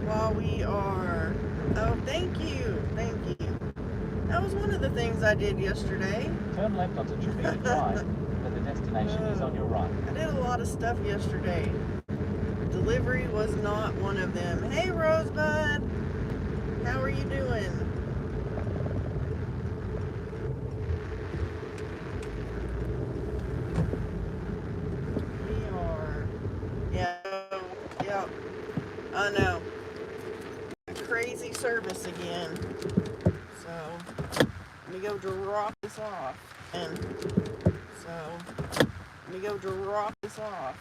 while we are... Oh, thank you. Thank you. That was one of the things I did yesterday. Turn left onto Trevino Drive, but the destination is on your right. I did a lot of stuff yesterday. Delivery was not one of them. Hey, Rosebud. How are you doing? Yeah, I know. Crazy service again. So, let me go drop this off. And so, let me go drop this off.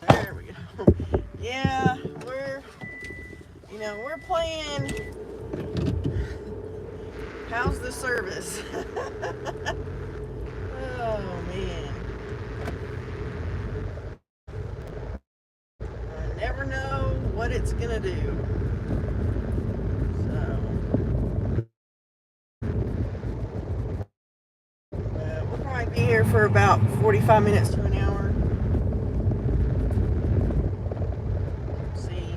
There we go. Yeah, we're playing How's the Service? Oh, man. I never know what it's gonna do. So, we'll probably be here for about 45 minutes to an hour. Let's see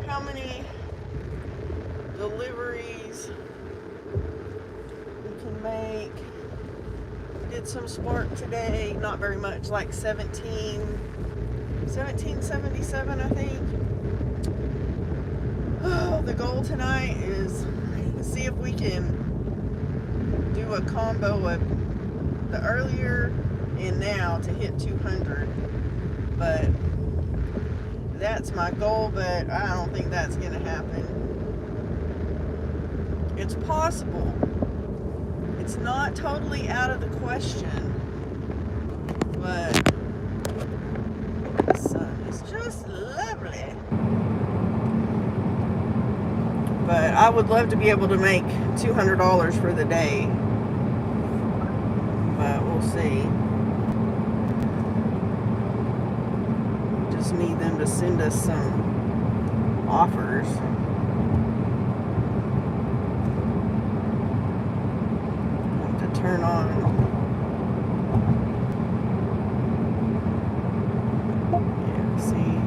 how many deliveries we can make. We did some Spark today, not very much, like 1777, I think. Oh, the goal tonight is to see if we can do a combo of the earlier and now to hit 200. But that's my goal, but I don't think that's going to happen. It's possible. It's not totally out of the question, but the sun is just lovely. But I would love to be able to make $200 for the day. But we'll see. Just need them to send us some offers. To turn on. Yeah, see,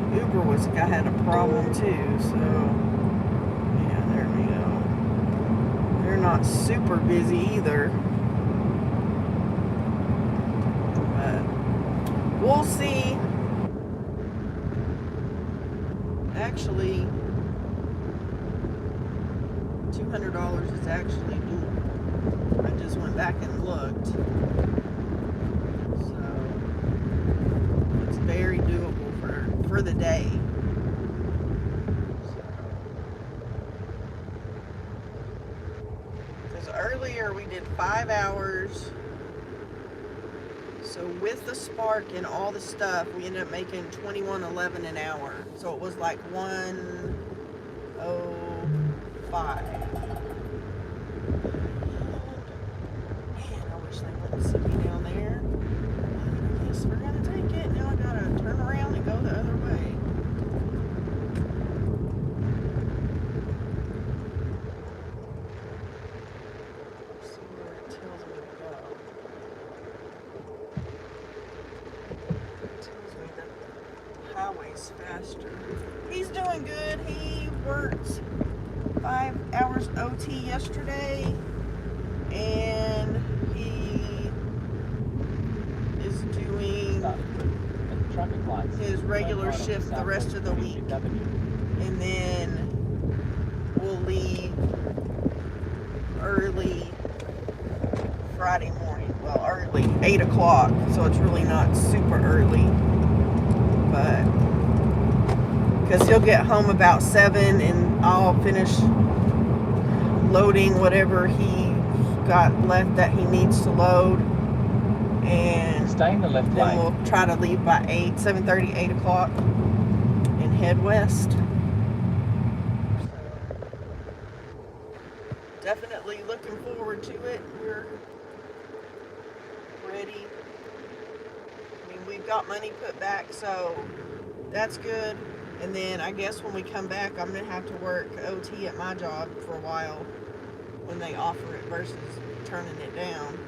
I had a problem too, so. Not super busy either, but we'll see. Actually, $200 is actually doable. I just went back and looked, so it's very doable for the day. Earlier we did 5 hours, so with the Spark and all the stuff we ended up making $21.11 an hour, so it was like $105. Man, I wish they wouldn't sit me down there. I guess we're gonna take it. Now I gotta turn around and go the other way. Faster. He's doing good. He worked 5 hours OT yesterday, and he is doing his regular shift the rest of the week, and then we'll leave early Friday morning. Well, early, 8 o'clock, so it's really not super early, but because he'll get home about 7 and I'll finish loading whatever he got left that he needs to load, and Stay in the left then lane. we'll try to leave by 7:30, 8 o'clock and head west. Definitely looking forward to it. We're ready. I mean, we've got money put back, so that's good. And then I guess when we come back, I'm going to have to work OT at my job for a while when they offer it versus turning it down.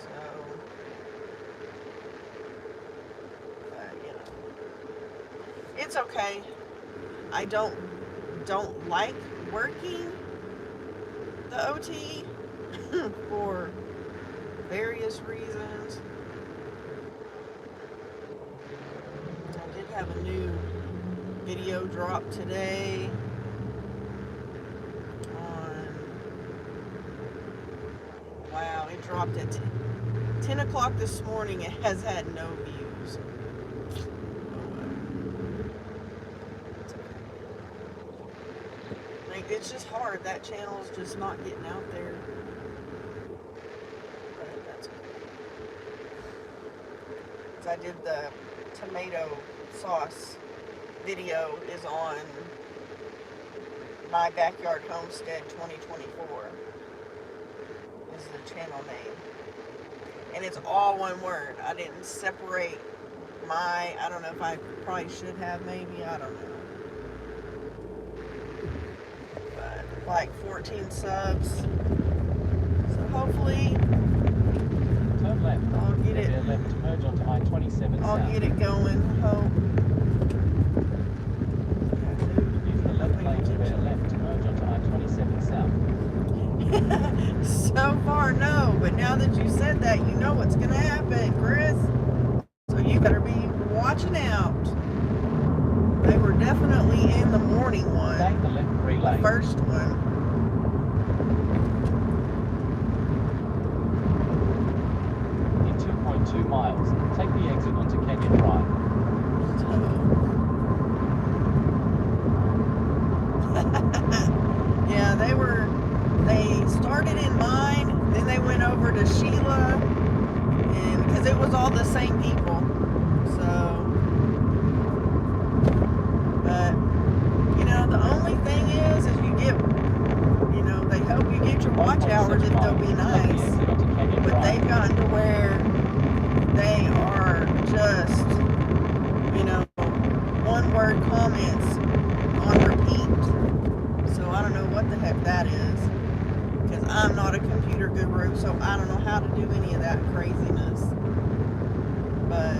So, you know, it's okay. I don't like working the OT for various reasons. I did have a new video drop today on, wow, it dropped at 10 o'clock this morning. It has had no views. Like, it's just hard. That channel's just not getting out there. But that's okay. 'Cause I did the tomato sauce video is on My Backyard Homestead 2024 is the channel name. And it's all one word. I didn't separate my, I don't know if I probably should have, maybe, I don't know. But like 14 subs. So hopefully Turn left. I'll get Then it. veer left to merge onto I-27 I'll south. get it going, hope. Use the left lane to veer left to merge onto I-27 south. So far, no, but now that you said that, you know what's gonna happen, Chris. So you better be watching out. They were definitely in the morning one, Stay in the left three the lane. first one. In 2.2 miles, take the exit onto Kenyon Drive. Yeah, they started in mine, then they went over to Sheila, and because it was all the same people. So, but you know, the only thing is you get, you know, they hope you get your watch hours if they'll be nice, but they've gotten to where they are just, you know, one word comments on repeat. So I don't know what the heck that is, because I'm not a computer guru, so I don't know how to do any of that craziness. But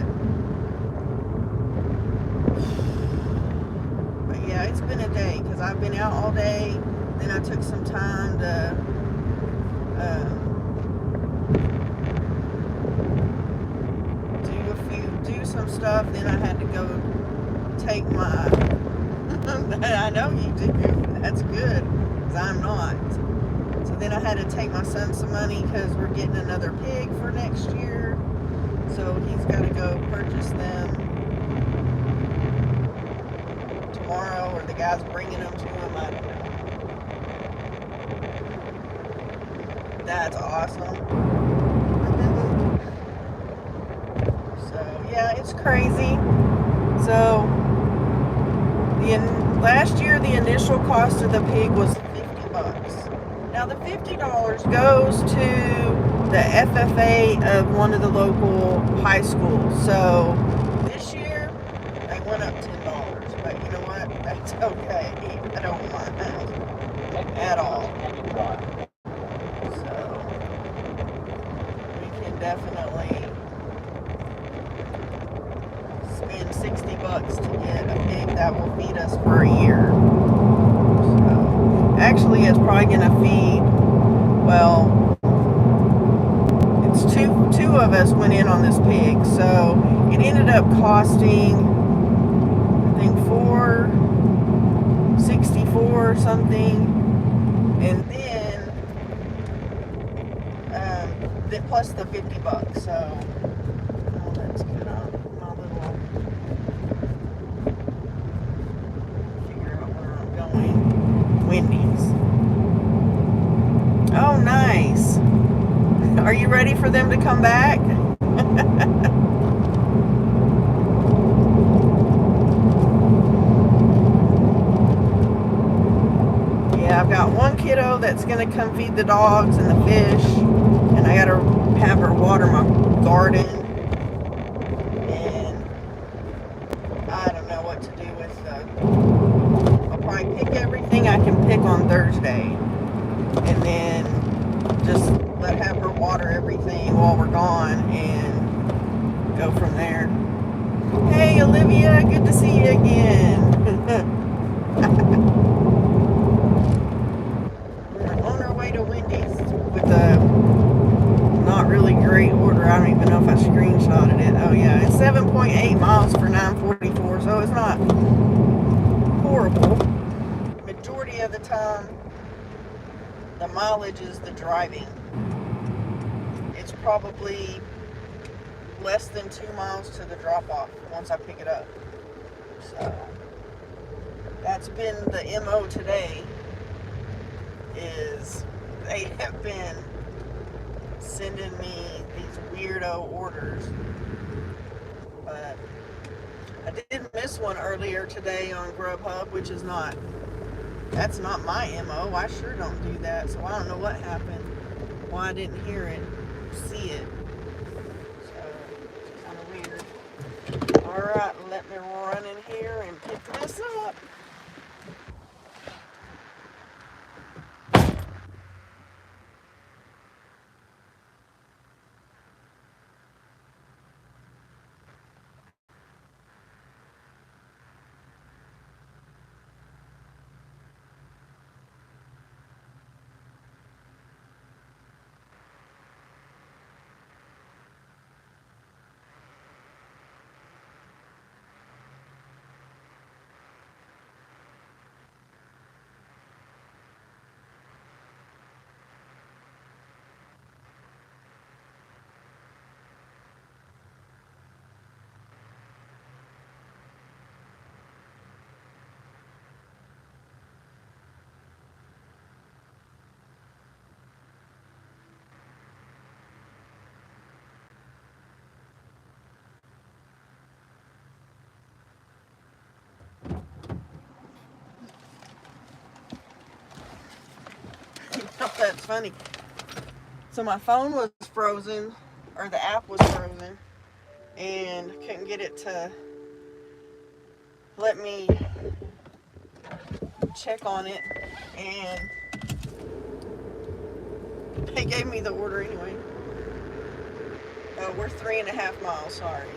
yeah, it's been a day, because I've been out all day. Then I took some time to do some stuff. Then I had to go take my I know you do. That's good, because I'm not. So then I had to take my son some money because we're getting another pig for next year. So he's got to go purchase them tomorrow, or the guy's bringing them to him. I don't know. That's awesome. So yeah, it's crazy. So last year, the initial cost of the pig was $50. Now the $50 goes to the FFA of one of the local high schools. So this year, they went up $10. But you know what? That's okay. I don't mind at all. So we can definitely spend $60 to get a pig that will feed us for a year. So, actually, it's probably going to feed, well, it's two of us went in on this pig, so it ended up costing, I think, $4.64 or something, and then plus the $50. So that's good. My little Wendy's. Oh, nice. Are you ready for them to come back? Yeah, I've got one kiddo that's going to come feed the dogs and the fish, and I got to have her water my garden, and I don't know what to do with I'll probably pick everything I can pick on Thursday, and then just have her water everything while we're gone and go from there. Hey Olivia, good to see you again. We're on our way to Wendy's with a not really great order. I don't even know if I screenshotted it. Oh yeah, it's 7.8 miles for 944, so it's not horrible. Majority of the time, the mileage is the driving. It's probably less than 2 miles to the drop-off once I pick it up. So that's been the MO today, is they have been sending me these weirdo orders. But I did miss one earlier today on Grubhub, which is that's not my MO. I sure don't do that, so I don't know what happened, why I didn't hear it, see it. So it's kind of weird. Alright, let me run in here and pick this up. That's funny. So my phone was frozen, or the app was frozen, and couldn't get it to let me check on it, and they gave me the order anyway. Oh, we're 3.5 miles, sorry.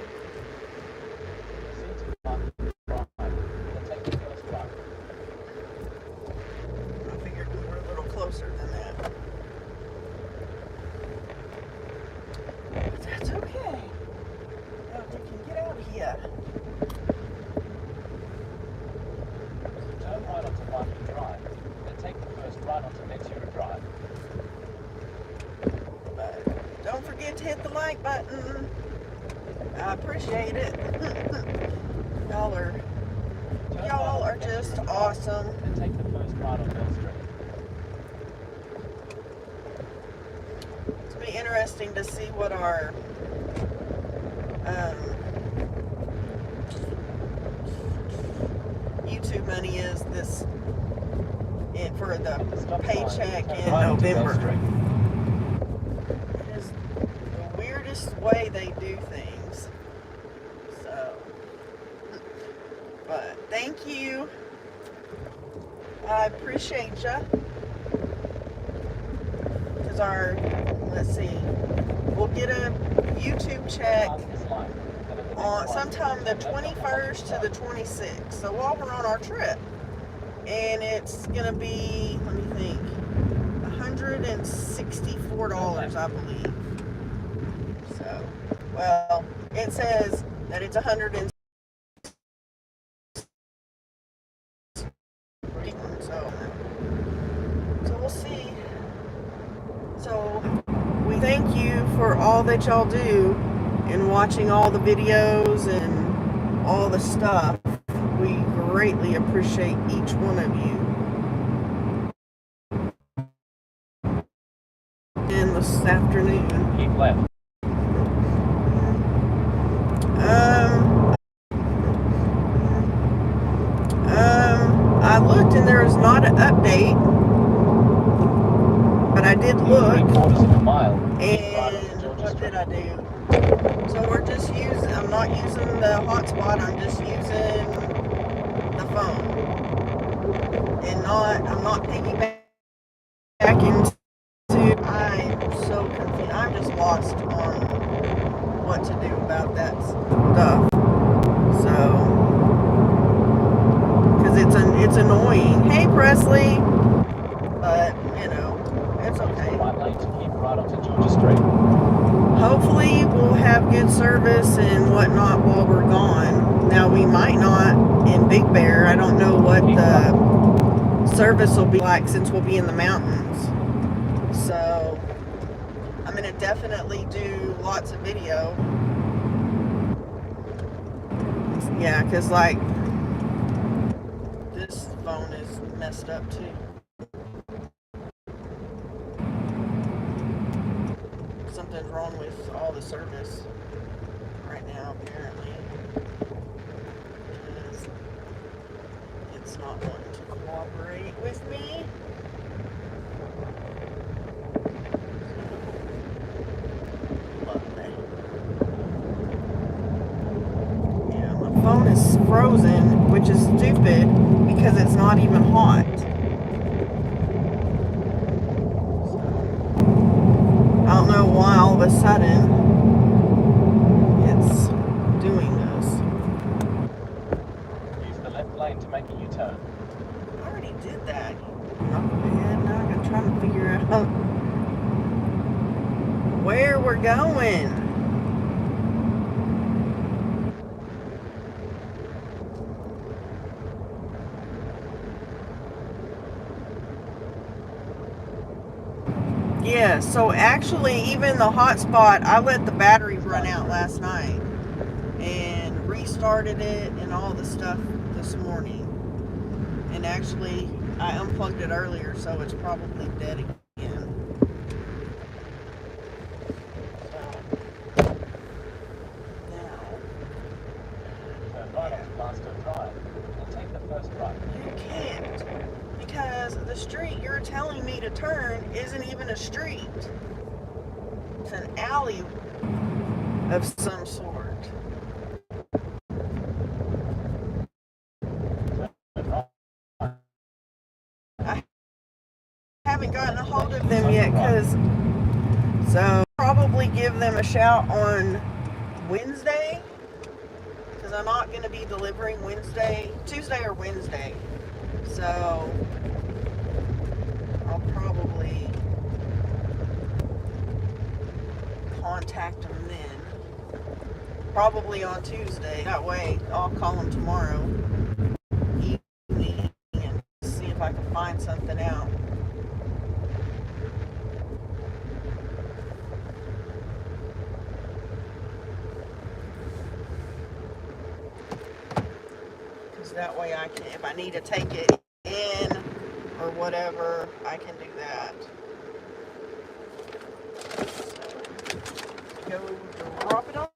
I figured we were a little closer than that. But that's okay. Now we can get out of here. Turn right onto Viking Drive, then take the first right onto Ventura Drive. But don't forget to hit the like button. I appreciate it. Y'all are just awesome. Then take the first right on Bell Street. It'll be interesting to see what our YouTube money is for the paycheck in November. It is the weirdest way they do things. So, but thank you. I appreciate ya. Because let's see, we'll get a YouTube check on sometime the 21st to the 26th. So while we're on our trip, and it's gonna be, let me think, $164, I believe. So, well, it says that it's 100. So we'll see. So we thank you for all that y'all do and watching all the videos and all the stuff. We greatly appreciate each one of you. afternoon. Keep left. I looked and there is not an update, but I did look. 3/4 of a mile. And what did I do? So we're just using, I'm not using the hotspot, I'm just using the phone. And I'm not piggybacking to, I'm so confused. I'm just lost on what to do about that stuff. So, because it's annoying. Hey, Presley. But, you know, it's okay. Right lane to keep right onto Georgia Street. Hopefully we'll have good service and whatnot while we're gone. Now we might not in Big Bear. I don't know what the service will be like since we'll be in the mountains. So I'm going to definitely do lots of video. Yeah, because like this phone is messed up too. Something's wrong with all the service right now, apparently. Because it's not wanting to cooperate with me. Lovely. Yeah, my phone is frozen, which is stupid because it's not even hot. I don't know why all of a sudden it's doing this. Use the left lane to make a U-turn. I already did that. Knucklehead. Now I gotta try to figure out where we're going. Yeah, so actually even the hotspot, I let the battery run out last night and restarted it and all the stuff this morning. And actually I unplugged it earlier, so it's probably dead again. So now Turn right onto Glasgow Drive and take the first right. you can't, because the street you're telling me to turn isn't even a street. It's an alley of some sort. I haven't gotten a hold of them yet, so probably give them a shout on Wednesday, because I'm not going to be delivering Tuesday or Wednesday. So I'll probably contact them then. Probably on Tuesday. That way I'll call them tomorrow evening and see if I can find something out. Because that way I can, if I need to take it in or whatever, I can do that. So, go drop it off.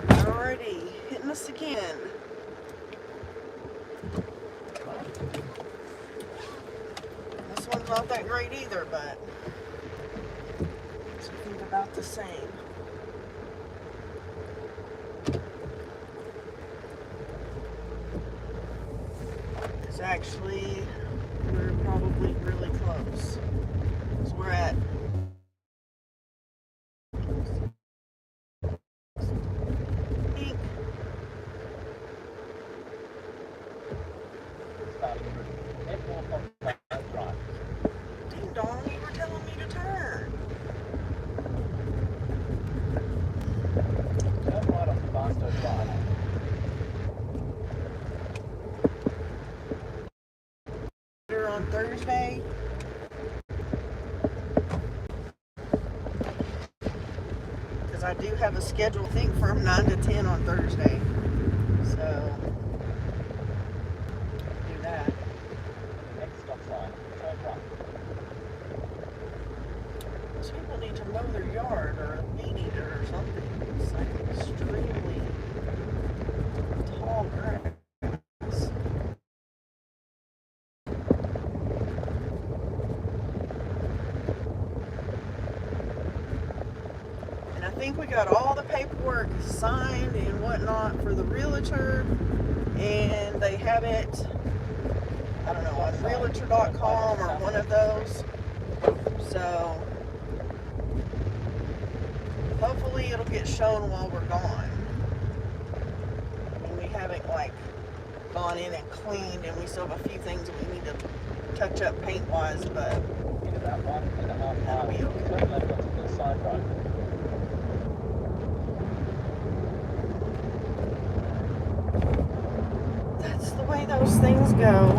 Alrighty, hitting us again. This one's not that great either, but it's I think about the same. It's actually, we're probably really close. So we're at ding dong, you were telling me to turn. on Thursday. Because I do have a schedule, I think, from 9 to 10 on Thursday. So, do that. Next stop sign, turn right. Those people need to mow their yard or a weed eater or something. It's like extremely tall grass. And I think we got all the paperwork signed and whatnot for the realtor, and they have it, I don't know, on realtor.com or one of those. So hopefully it'll get shown while we're gone. I mean, we haven't like gone in and cleaned, and we still have a few things we need to touch up paint wise, but In about 1.5 that'll be miles, okay. turn left onto the side road. That's the way those things go.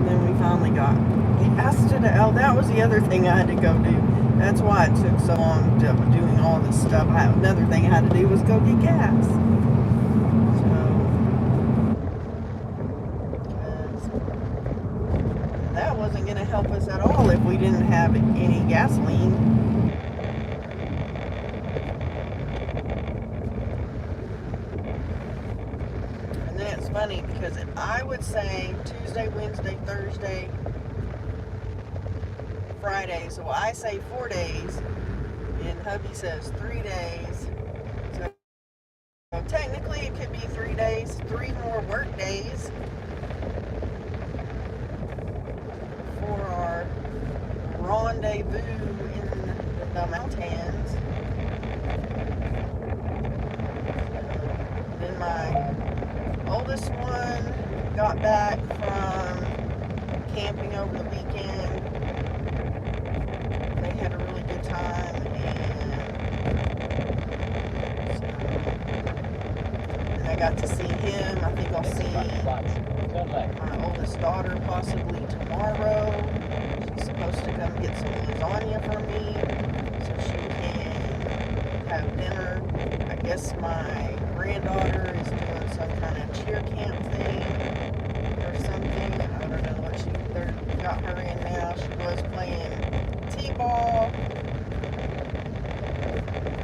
Then we finally got gas today. Oh, that was the other thing I had to go do. That's why it took so long doing all this stuff. Another thing I had to do was go get gas. So, 'cause that wasn't going to help us at all if we didn't have any gasoline. And then it's funny because I would say Tuesday, Wednesday, Thursday, Friday. So I say 4 days, and hubby says 3 days. So technically it could be 3 days, 3 more work days for our rendezvous in the mountains. Then my oldest one got back from camping over the weekend. They had a really good time, and I got to see him. I think I'll see Turn left. my oldest daughter possibly tomorrow. She's supposed to come get some lasagna for me so she can have dinner. I guess my granddaughter is doing some kind of cheer camp thing or something. I don't know what they're got her in now. She was playing t-ball,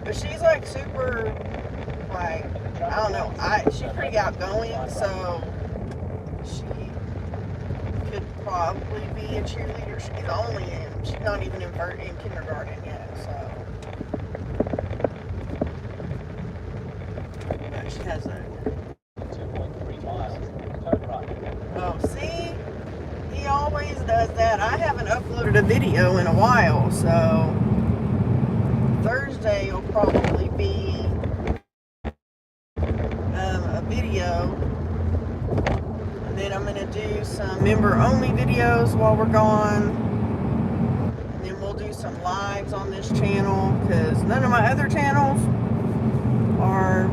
but she's like super, like, I don't know, she's pretty outgoing, so she could probably be a cheerleader. She's not even in kindergarten yet, so. But she has a, 2.3 miles, turn right. oh, see? He always does that. I haven't uploaded a video in a while, so Thursday will probably be a video. And then I'm going to do some member-only videos while we're gone. And then we'll do some lives on this channel, because none of my other channels are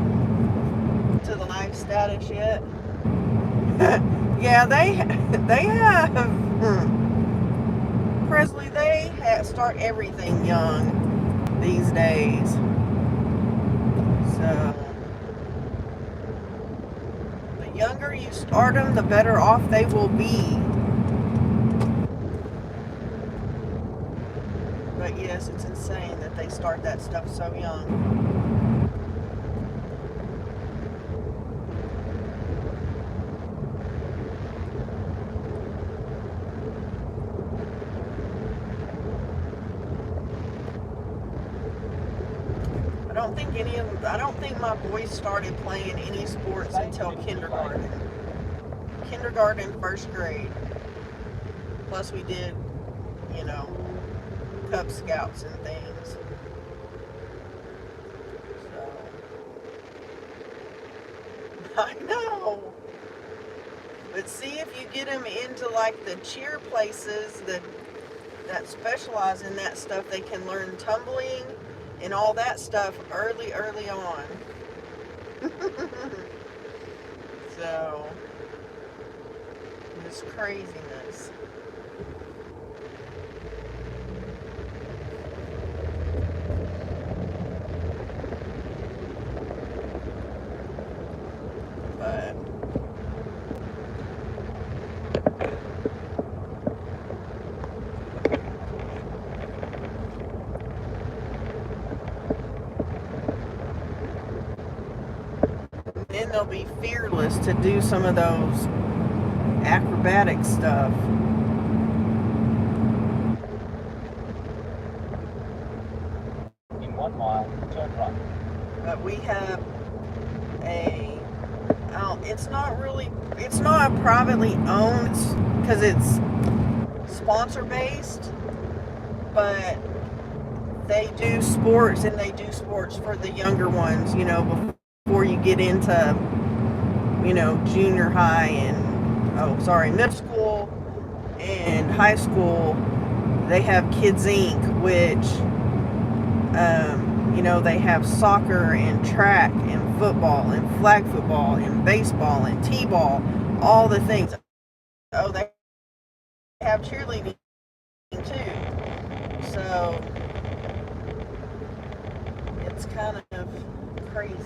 to the live status yet. Yeah, they have, Presley, they start everything young these days. So, the younger you start them, the better off they will be. But yes, it's insane that they start that stuff so young. I don't think my boys started playing any sports until kindergarten. Kindergarten, first grade. Plus we did, Cub Scouts and things. So, I know. But see, if you get them into like the cheer places that specialize in that stuff, they can learn tumbling and all that stuff early on. So, it's craziness. But then they'll be fearless to do some of those acrobatic stuff. In 1 mile, turn right. But we have it's not privately owned because it's sponsor based, but they do sports, and they do sports for the younger ones, before you get into, junior high and, middle school and high school. They have Kids Inc., which, they have soccer and track and football and flag football and baseball and t-ball, all the things. Oh, they have cheerleading too. So it's kind of crazy.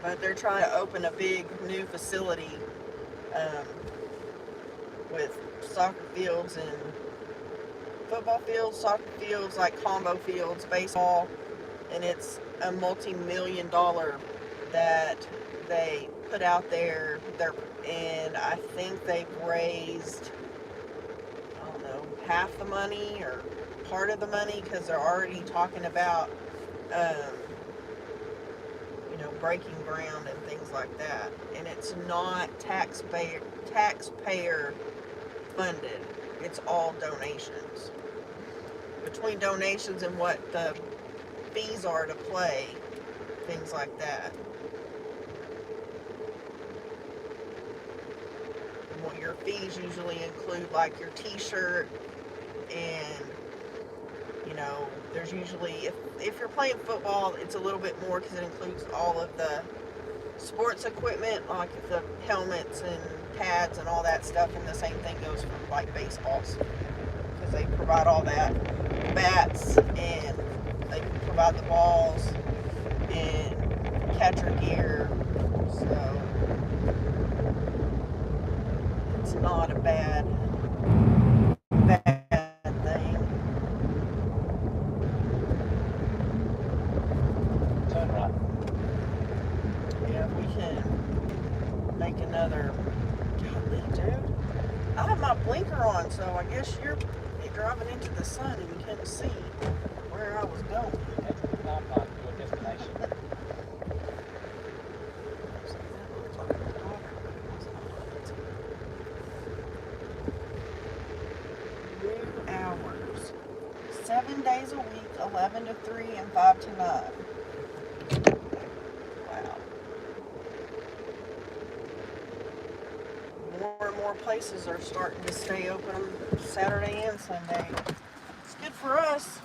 But they're trying to open a big new facility with soccer fields and football fields, soccer fields, like combo fields, baseball, and it's a multi-million-dollar that they put out there. And I think they've raised, I don't know, half the money or part of the money, because they're already talking about breaking ground and things like that. And it's not taxpayer funded. It's all donations. Between donations and what the fees are to play, things like that. And what your fees usually include, like your t-shirt, and there's usually, if you're playing football, it's a little bit more because it includes all of the sports equipment, like the helmets and pads and all that stuff, and the same thing goes for like baseballs, because they provide all that, bats, and they provide the balls and catcher gear. So it's not a bad thing. Turn right. Yeah, we can make another. Golly, dude. I have my blinker on, so I guess you're driving into the sun and you couldn't see where I was going. Head to the car park to your destination. New hours. 7 days a week, 11 to 3 and 5 to 9. Wow. More and more places are starting to stay open Saturday and Sunday. It's good for us.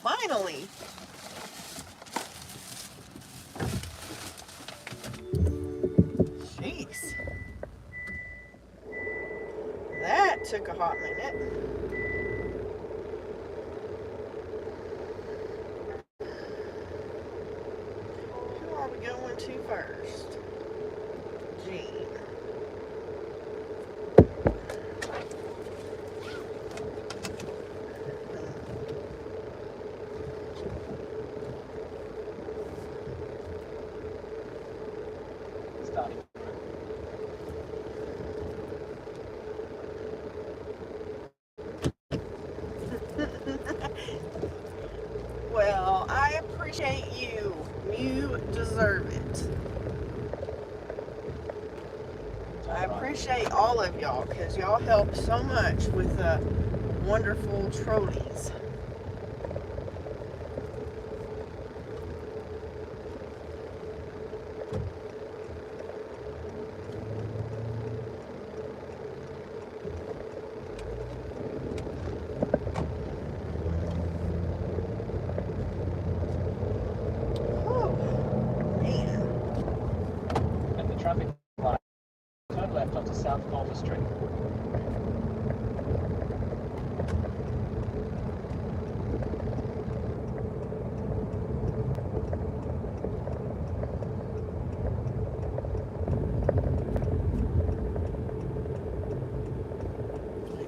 Finally. Jeez. That took a hot minute. Who are we going to first? Jean. Starting. Well, I appreciate you. You deserve it. I appreciate all of y'all because y'all help so much with wonderful trolleys. Oh, man. At the traffic light, turn left onto South Culver Street.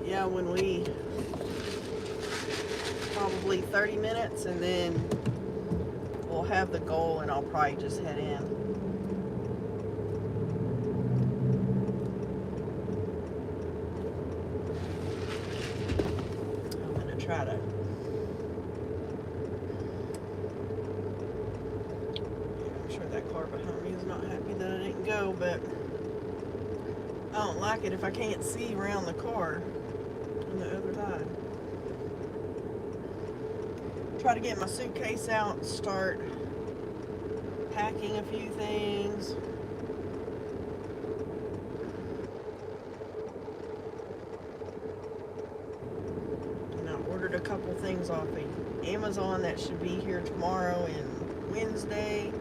Yeah, when we probably 30 minutes and then we'll have the goal and I'll probably just head in. I'm gonna try to. I'm sure that car behind me is not happy that I didn't go, but I don't like it if I can't see around the car on the other side. Try to get my suitcase out and start packing a few things. And I ordered a couple things off of Amazon that should be here tomorrow and Wednesday.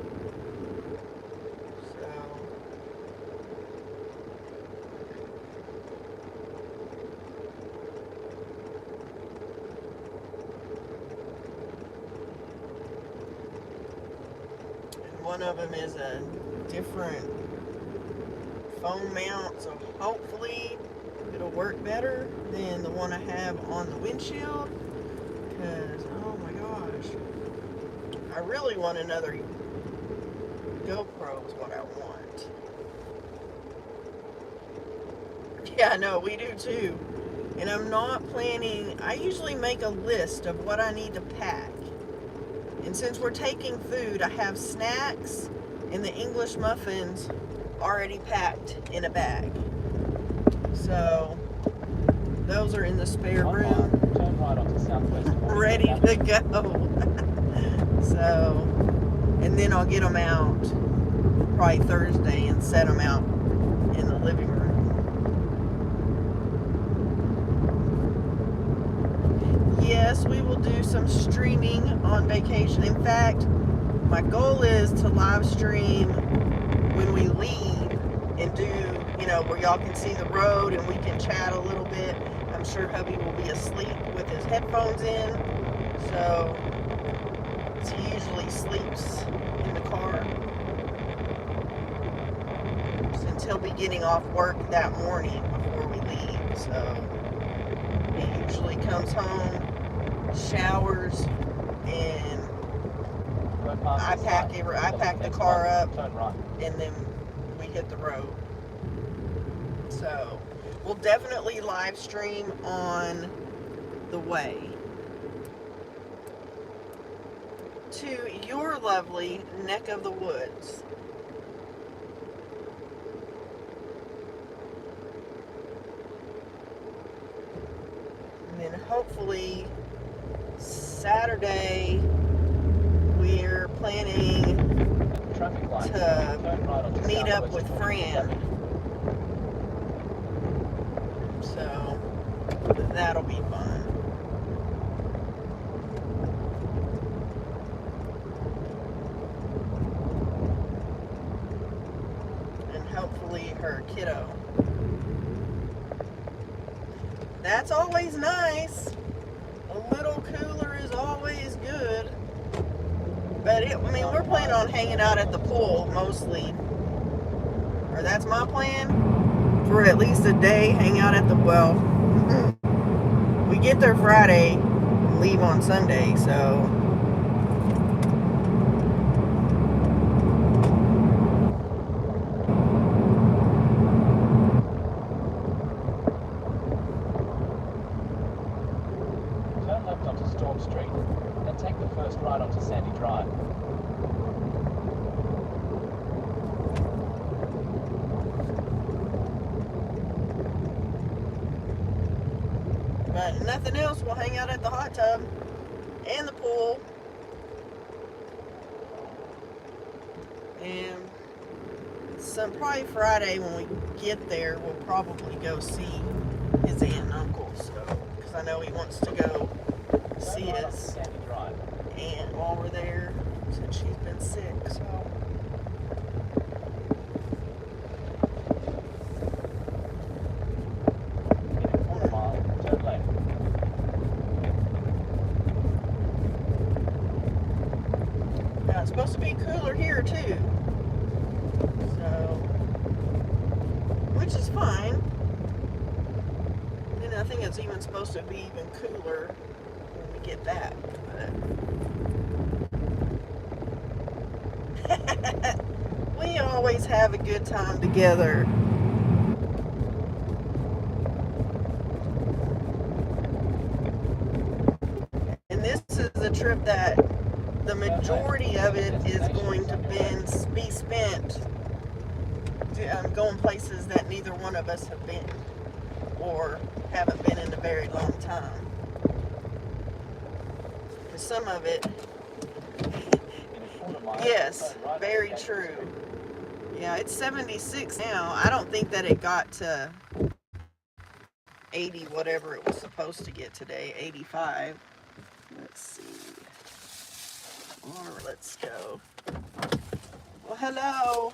One of them is a different phone mount, so hopefully it'll work better than the one I have on the windshield. Because, oh my gosh, I really want another GoPro is what I want. Yeah, no, we do too. And I'm not planning, I usually make a list of what I need to pack. And since we're taking food, I have snacks and the English muffins already packed in a bag. So those are in the spare room, Turn right onto Southwest. ready to go. So, and then I'll get them out probably Thursday and set them out in the living room. Yes, we will do some streaming on vacation. In fact, my goal is to live stream when we leave and do, where y'all can see the road and we can chat a little bit. I'm sure hubby will be asleep with his headphones in, so he usually sleeps in the car since he'll be getting off work that morning before we leave. So he usually comes home, showers, and I pack the car up, and then we hit the road. So we'll definitely live stream on the way to your lovely neck of the woods. And then hopefully Saturday we're planning to meet up with Fran. So that'll be fun. hopefully her kiddo. That's always nice. A little cooler is always good. But I mean, we're planning on hanging out at the pool mostly. Or that's my plan. For at least a day, hang out at the well. We get there Friday, leave on Sunday, so Turn left onto Storm Street, then take the first right onto Sandy Drive. but nothing else. We'll hang out at the hot tub and the pool. And probably Friday when we get there, we'll probably go see his aunt and uncle. So, because I know he wants to go see Turn right onto his Sandy Drive. aunt while we're there since she's been sick. So. In a quarter mile, turn left. It's supposed to be cooler here too, so which is fine. And I think it's even supposed to be even cooler when we get back. But we always have a good time together. And this is a trip that the majority of it is going to be spent going places that neither one of us have been or haven't been in a very long time. Because some of it, In a quarter mile, yes, turn right very onto true. Street. Yeah, it's 76 now. I don't think that it got to 80, whatever it was supposed to get today, 85. Let's see. Or let's go. Well, hello.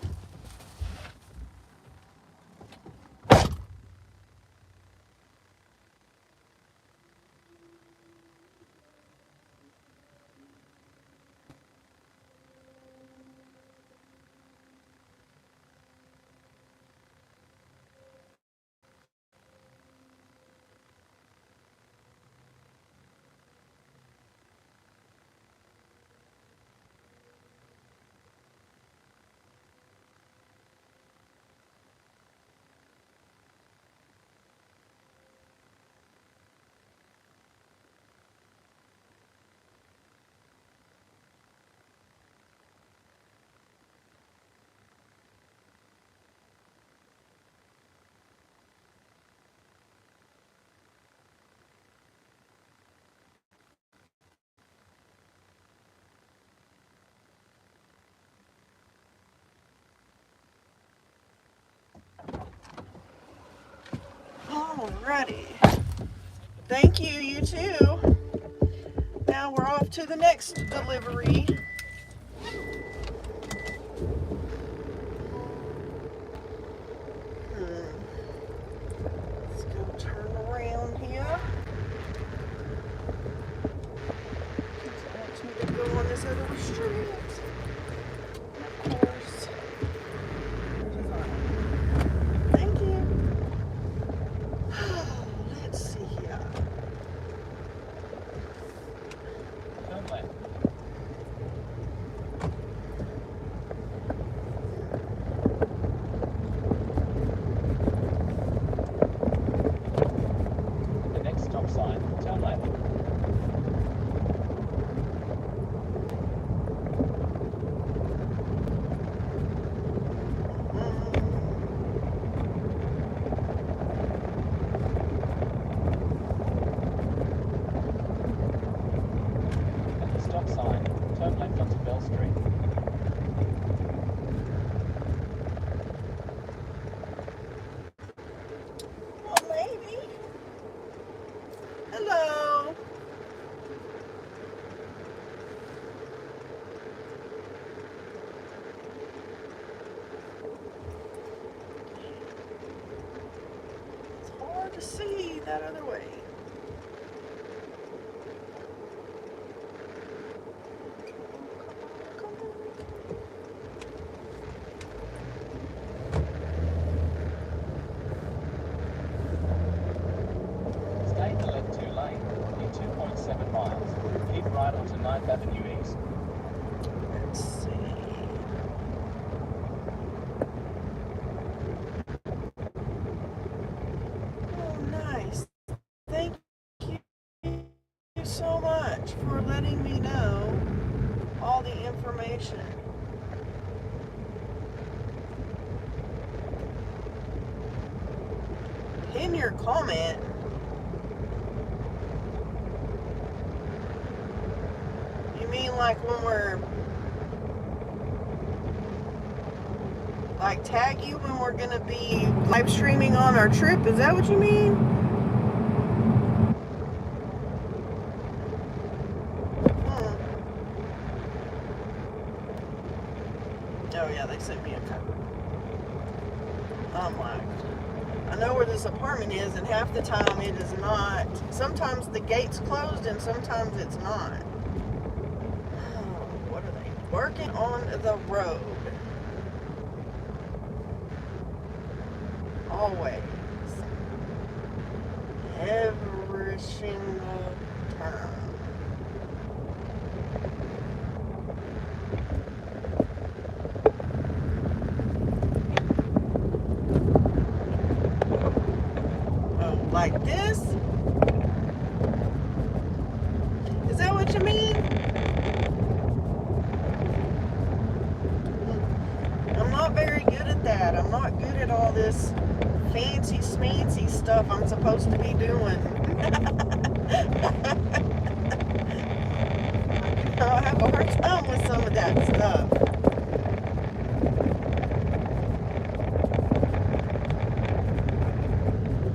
Alrighty. Thank you, you too. Now we're off to the next delivery. Let's go turn around here. It wants me to go on this other street. And of course, thank you. Let's see here. Turn left. to see that other way. Stay in the left 2 lane in 2.7 miles. Keep right onto 9th Avenue East. Let's see. Oh, nice. Thank you so much for letting me know all the information. Pin your comment. You mean like when we're like tag you when we're gonna be live streaming on our trip? Is that what you mean? Oh yeah, they sent me a code. I'm like, I know where this apartment is, and half the time it is not. Sometimes the gate's closed, and sometimes it's not. What are they working on the road? Always. Every single time. Like this? Is that what you mean? I'm not very good at that. I'm not good at all this fancy smancy stuff I'm supposed to be doing. I have a hard time with some of that stuff.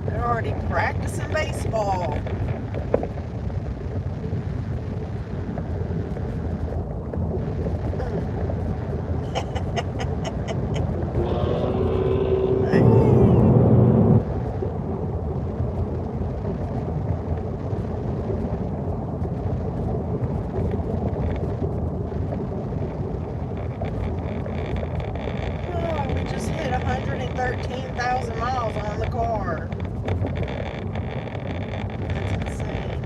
They're already practicing baseball. We just hit 113,000 miles on the car. That's insane.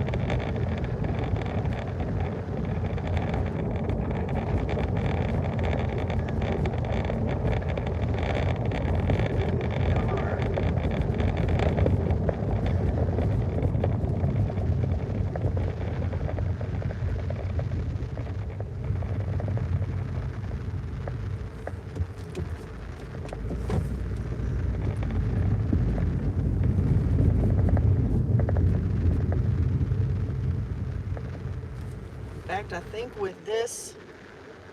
In fact, I think with this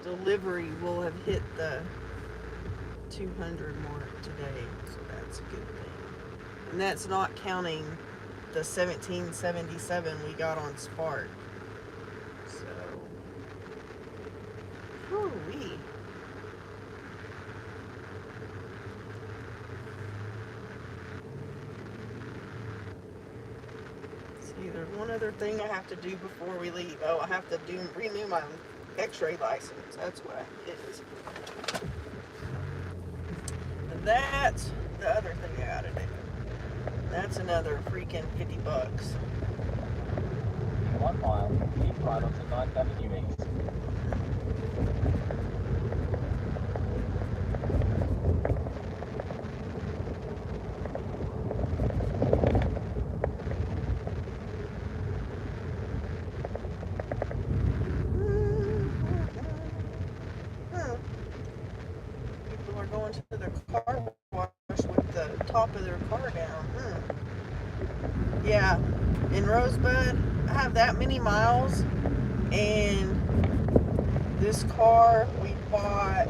delivery, we'll have hit the 200 mark today, so that's a good thing. And that's not counting the 1777 we got on Spark. So, whoo-wee. See, there's one other thing I have to do before we leave. Oh, I have to renew my X-ray license. That's what it is. That's the other thing I gotta do. That's another freaking $50. 1 mile. Keep right onto 9th Avenue East. People are going to their car wash with the top of their car down. Yeah, in Rosebud, I have that many miles, and this car we bought,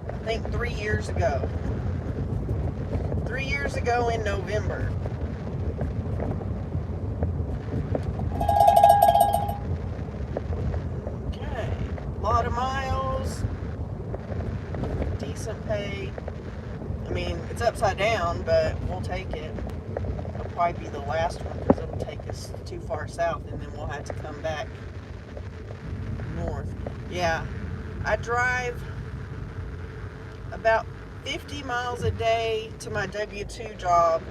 I think 3 years ago. 3 years ago in November. Okay, a lot of miles, decent pay. I mean, it's upside down, but we'll take it. It'll probably be the last one because it'll take us too far south, and then we'll have to come back north. Yeah, I drive about 50 miles a day to my W-2 job,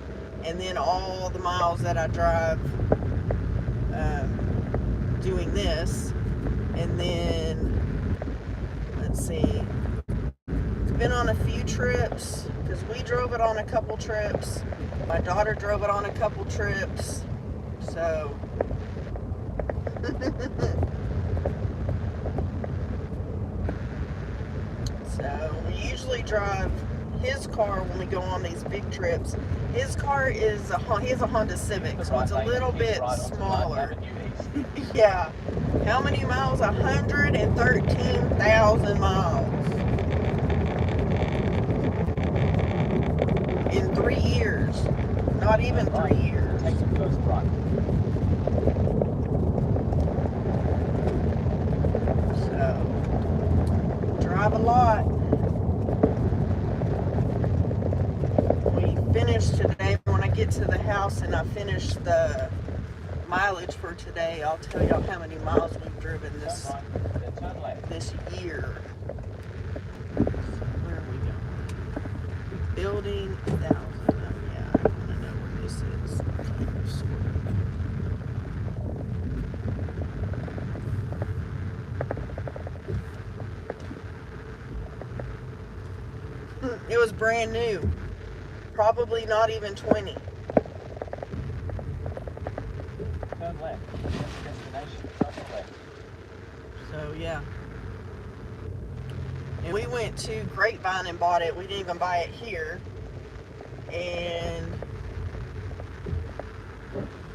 and then all the miles that I drive doing this. And then, let's see, been on a few trips because we drove it on a couple trips. My daughter drove it on a couple trips. So, we usually drive his car when we go on these big trips. His car is he has a Honda Civic, so it's a little bit smaller. Yeah. How many miles? 113,000 miles. In 3 years. Not even 3 years. Take the first right. So, drive a lot. We finished today. When I get to the house and I finish the mileage for today, I'll tell y'all how many miles we've driven this year. Where are we going? Building 1,000. Oh, yeah, I want to know where this is. It was brand new. Probably not even 20. Turn left. Destination, turn left. So, yeah. And we went to Grapevine and bought it. We didn't even buy it here. And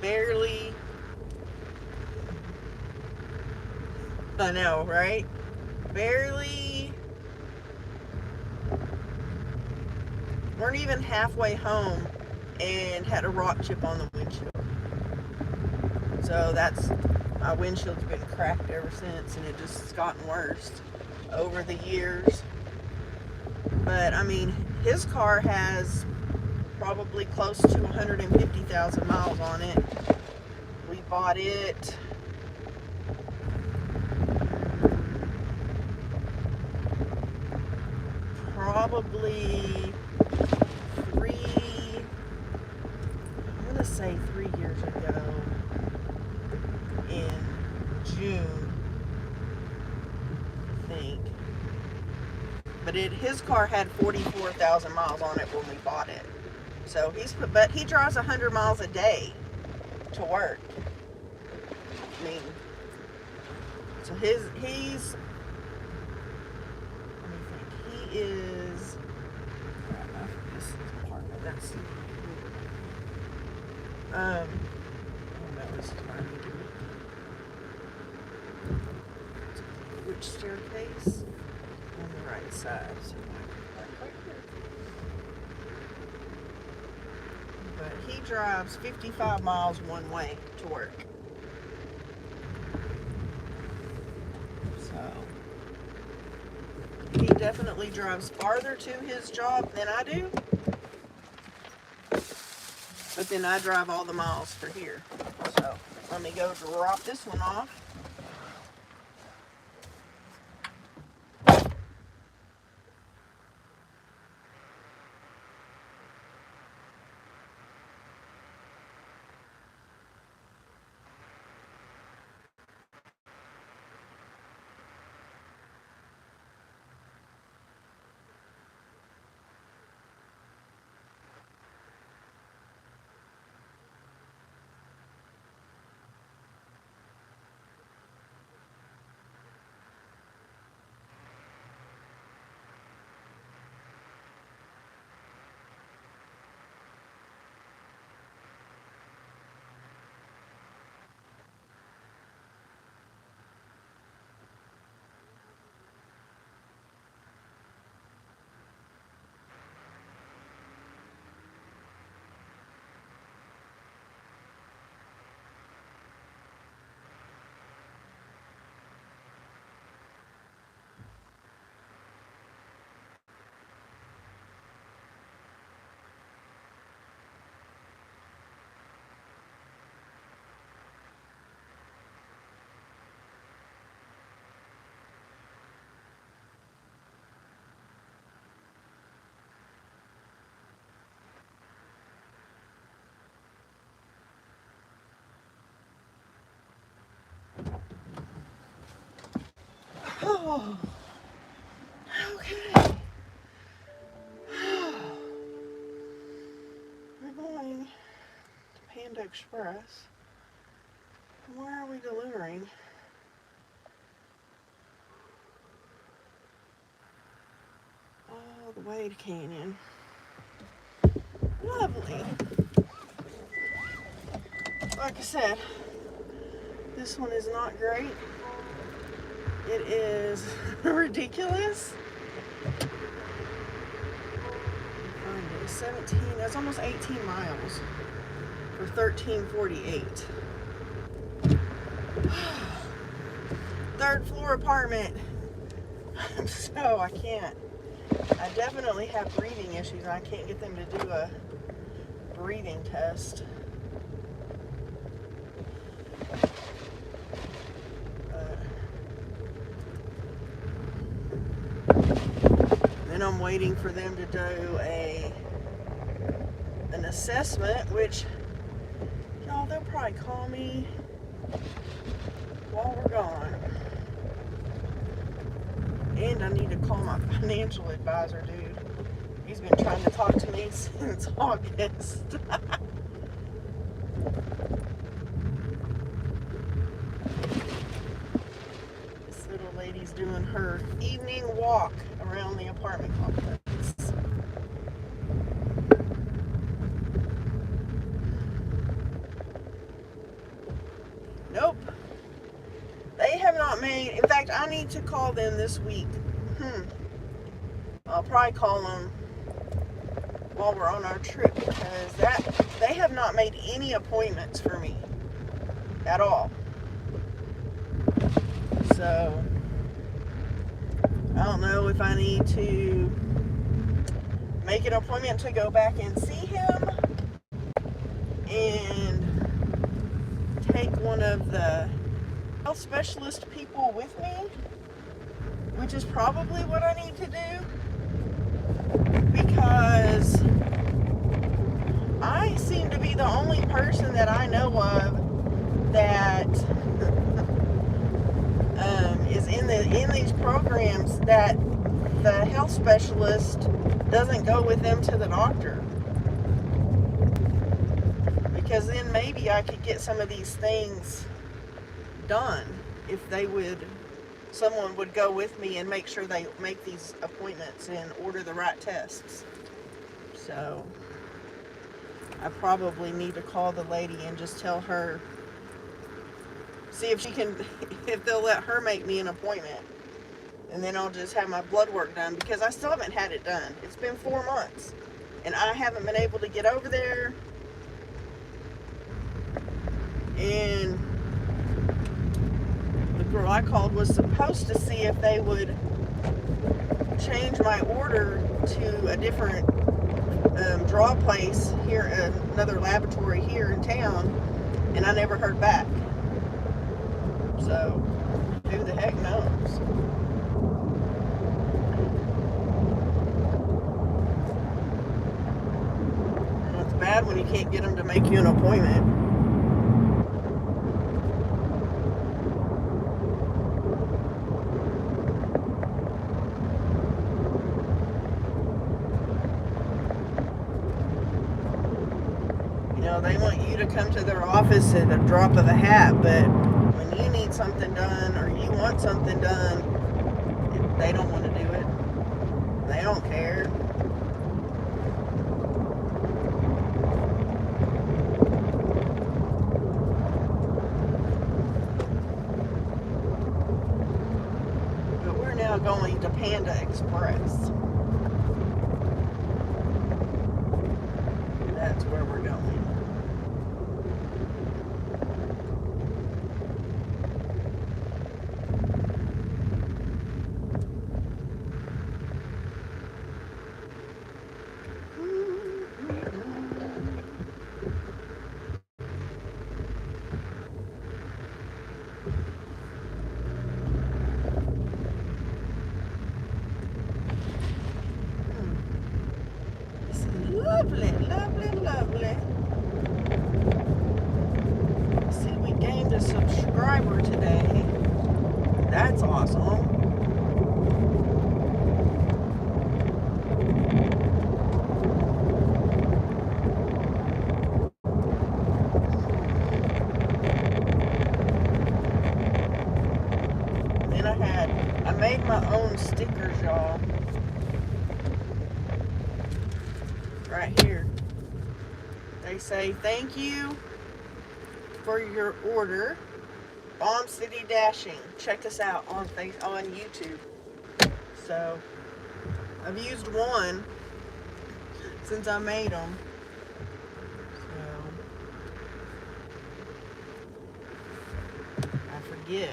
barely, I know, right? Barely, weren't even halfway home and had a rock chip on the windshield. So my windshield's been cracked ever since, and it just has gotten worse over the years. But I mean, his car has probably close to 150,000 miles on it. We bought it probably I'm gonna say 3 years ago in June, I think. But his car had 44,000 miles on it when we bought it. So but he drives 100 miles a day to work. I mean, so he's, let me think, he is, this is part of that's, that was which staircase? On the right side. So but he drives 55 miles one way to work. So he definitely drives farther to his job than I do. But then I drive all the miles for here. So let me go drop this one off. Oh, okay. We're going to Panda Express. Where are we delivering? All the way to Canyon. Lovely. Like I said, this one is not great. It is ridiculous. 17, that's almost 18 miles for $13.48. Third floor apartment. So I can't. I definitely have breathing issues and I can't get them to do a breathing test. Then I'm waiting for them to do an assessment, which, y'all, they'll probably call me while we're gone. And I need to call my financial advisor, dude. He's been trying to talk to me since August. This little lady's doing her evening walk around the apartment complex. Nope. They have not made, in fact, I need to call them this week. I'll probably call them while we're on our trip because they have not made any appointments for me at all. So I don't know if I need to make an appointment to go back and see him and take one of the health specialist people with me, which is probably what I need to do, because I seem to be the only person that I know of that is in these programs that the health specialist doesn't go with them to the doctor, because then maybe I could get some of these things done if someone would go with me and make sure they make these appointments and order the right tests. So I probably need to call the lady and just tell her, see if they'll let her make me an appointment, and then I'll just have my blood work done, because I still haven't had it done. It's been 4 months and I haven't been able to get over there. And the girl I called was supposed to see if they would change my order to a different draw place here, another laboratory here in town, and I never heard back. So who the heck knows? And it's bad when you can't get them to make you an appointment. They want you to come to their office at a drop of a hat, but when you need something done or you want something done, they don't want to do it. They don't care. But we're now going to Panda Express. That's where we're going. Lovely, lovely, lovely. See, we gained a subscriber today. That's awesome. them stickers, y'all. Right here. They say, thank you for your order. Bomb City Dashing. Check us out on YouTube. So, I've used one since I made them. So, I forget.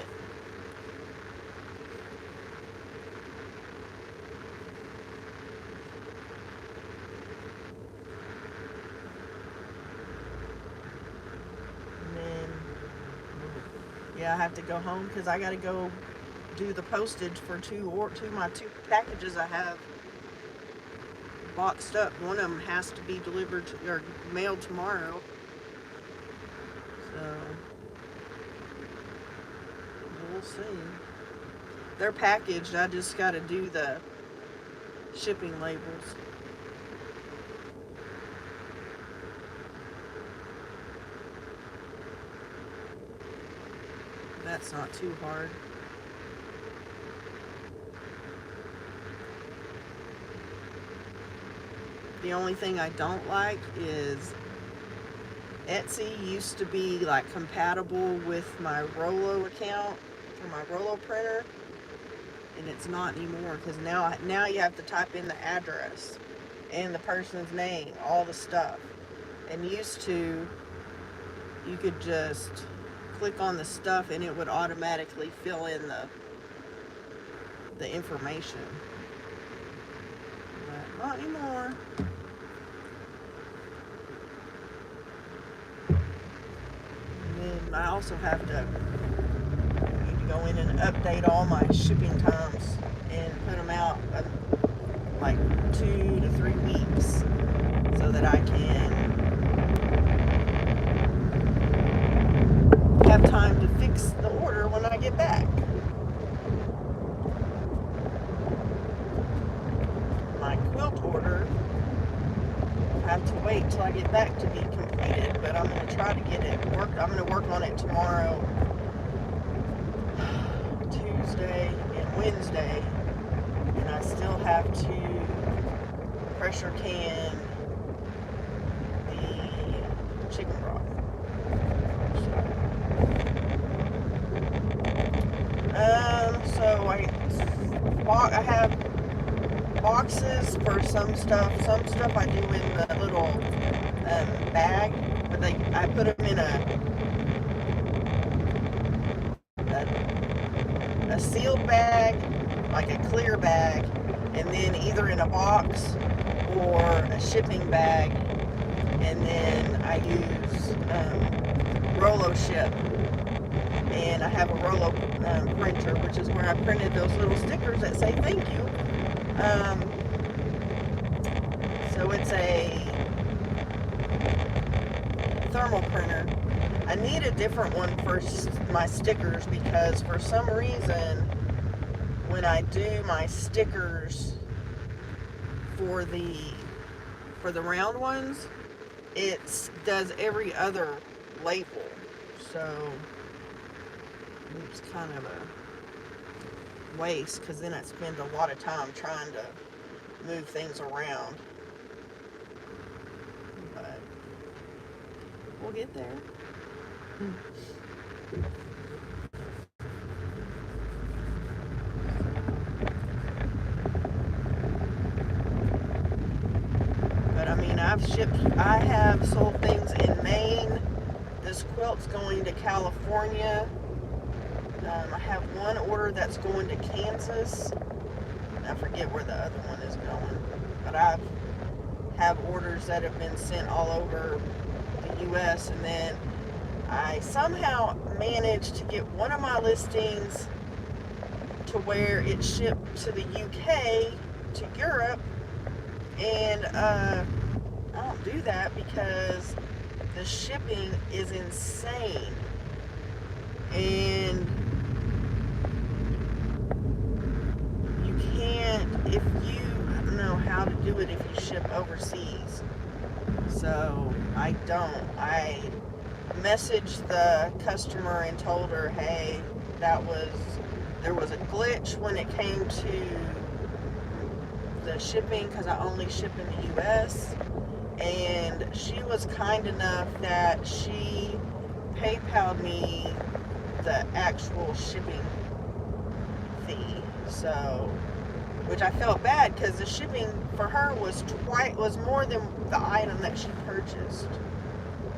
Yeah, I have to go home because I got to go do the postage for my two packages I have boxed up. One of them has to be delivered or mailed tomorrow. So we'll see. They're packaged. I just got to do the shipping labels. That's not too hard. The only thing I don't like is Etsy used to be like compatible with my Rollo account for my Rollo printer, and it's not anymore because now you have to type in the address and the person's name, all the stuff. And used to, you could just click on the stuff and it would automatically fill in the information. But not anymore. And then I also have to go in and update all my shipping times and put them out like 2 to 3 weeks so that I can have time to fix the order when I get back. My quilt order, I have to wait till I get back to be completed, but I'm going to try to get it worked. I'm going to work on it tomorrow, Tuesday and Wednesday, and I still have to pressure can the chicken broth. So I have boxes for some stuff. Some stuff I do in the little bag, but I put them in a sealed bag, like a clear bag, and then either in a box or a shipping bag, and then I use Rollo Ship. And I have a Rollo printer, which is where I printed those little stickers that say thank you. So it's a thermal printer. I need a different one for my stickers because for some reason when I do my stickers for the round ones, it does every other label. So it's kind of a waste because then I spend a lot of time trying to move things around. But we'll get there. But I mean, I have sold things in Maine. This quilt's going to California. I have one order that's going to Kansas. I forget where the other one is going. But I have orders that have been sent all over the U.S. And then I somehow managed to get one of my listings to where it shipped to the UK, to Europe. And I don't do that because the shipping is insane. And I don't know how to do it if you ship overseas. So I don't. I messaged the customer and told her, hey, that was there was a glitch when it came to the shipping because I only ship in the US, and she was kind enough that she PayPal'd me the actual shipping fee. So, which I felt bad because the shipping for her was more than the item that she purchased.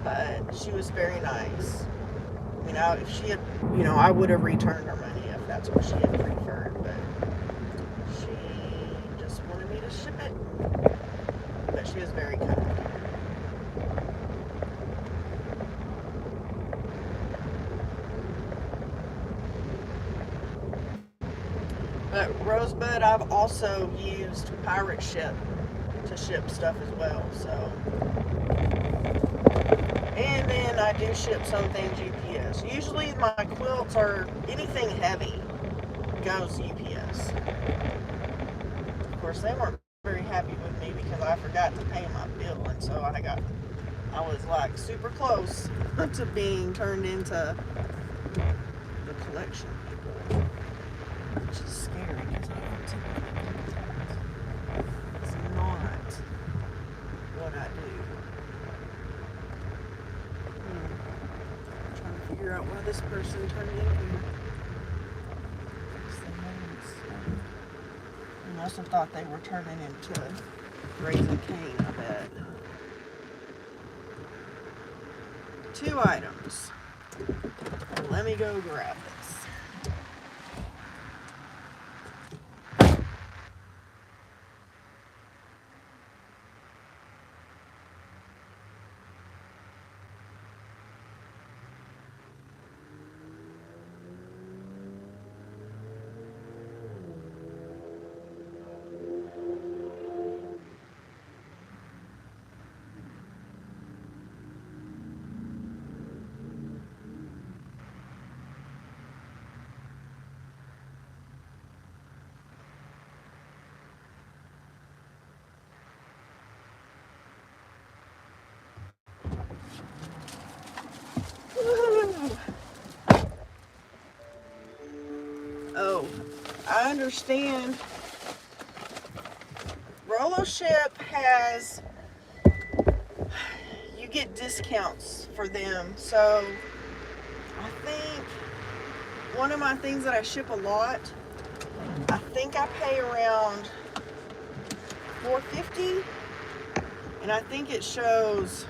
But she was very nice. You know, if she had, I would have returned her money if that's what she had preferred. But she just wanted me to ship it. But she was very kind. But Rosebud, I've also used Pirate Ship to ship stuff as well. So, and then I do ship some things UPS. Usually my quilts are anything heavy goes UPS. Of course, they weren't very happy with me because I forgot to pay my bill, and so I was like super close to being turned into the collection people, which is scary because I don't typically do that. It's not what I do. I'm trying to figure out why this person turned in here. They must have thought they were turning into Raising Cane, I bet. 2 items. Let me go grab this. Oh, I understand. Rolo Ship has, you get discounts for them. So I think one of my things that I ship a lot, I think I pay around $4.50, and I think it shows,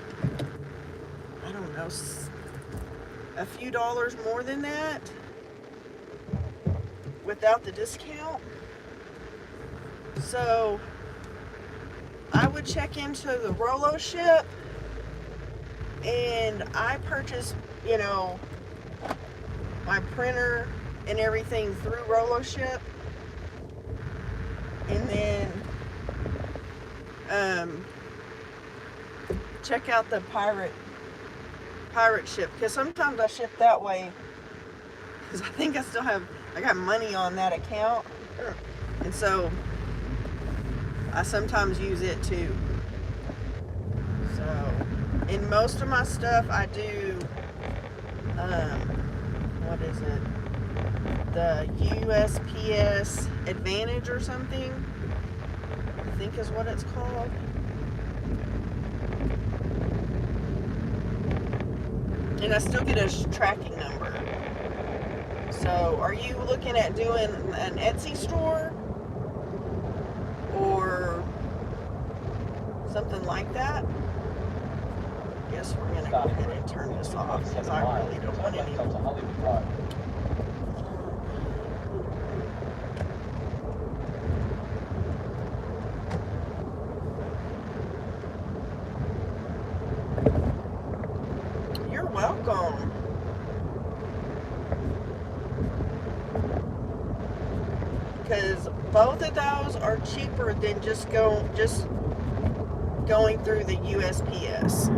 I don't know, a few dollars more than that without the discount. So I would check into the Rolo Ship, and I purchased, my printer and everything through Rolo Ship, and then check out the Pirate Ship, because sometimes I ship that way because I think I got money on that account, and so I sometimes use it too. So in most of my stuff I do what is it, the USPS Advantage or something, I think is what it's called. And I still get a tracking number. So are you looking at doing an Etsy store or something like that? I guess we're going to go ahead and turn this off because I really don't want any. You're welcome. Because both of those are cheaper than just going through the USPS.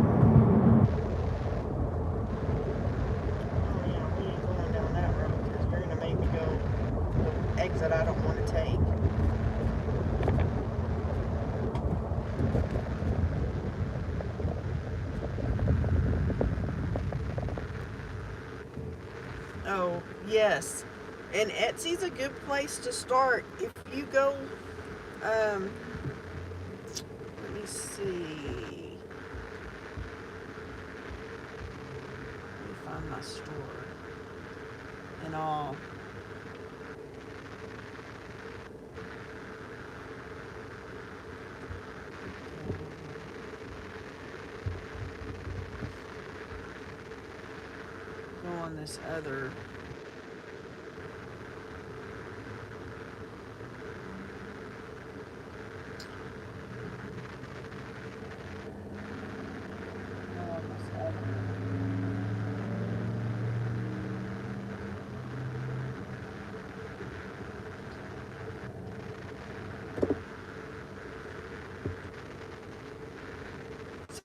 Oh yeah, we ain't going down that road because you're gonna make me go the exit I don't want to take. Oh yes, And Etsy's a good place to start. If you go, let me see. Let me find my store. And I'll. Go on this other.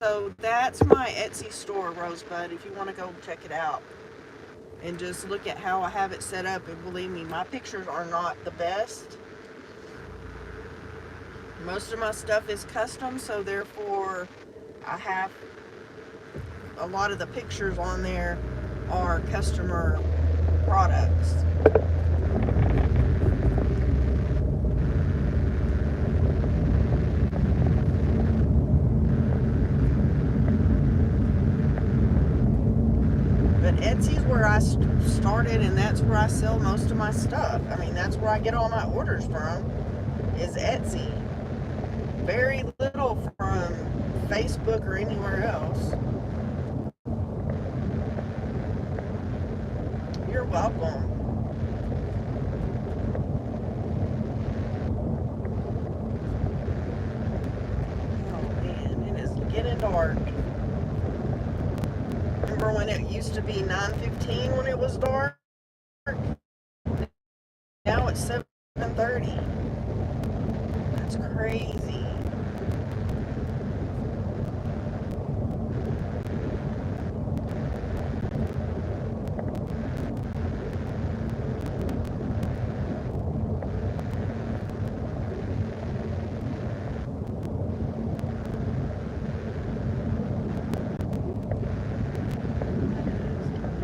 So that's my Etsy store, Rosebud, if you want to go check it out and just look at how I have it set up. And believe me, my pictures are not the best. Most of my stuff is custom, so therefore I have a lot of the pictures on there are customer products. But Etsy's where I started, and that's where I sell most of my stuff. I mean, that's where I get all my orders from, is Etsy. Very little from Facebook or anywhere else. You're welcome. Oh man, it is getting dark. Remember when it used to be 9:15 when it was dark? Now it's 7:30. That's crazy.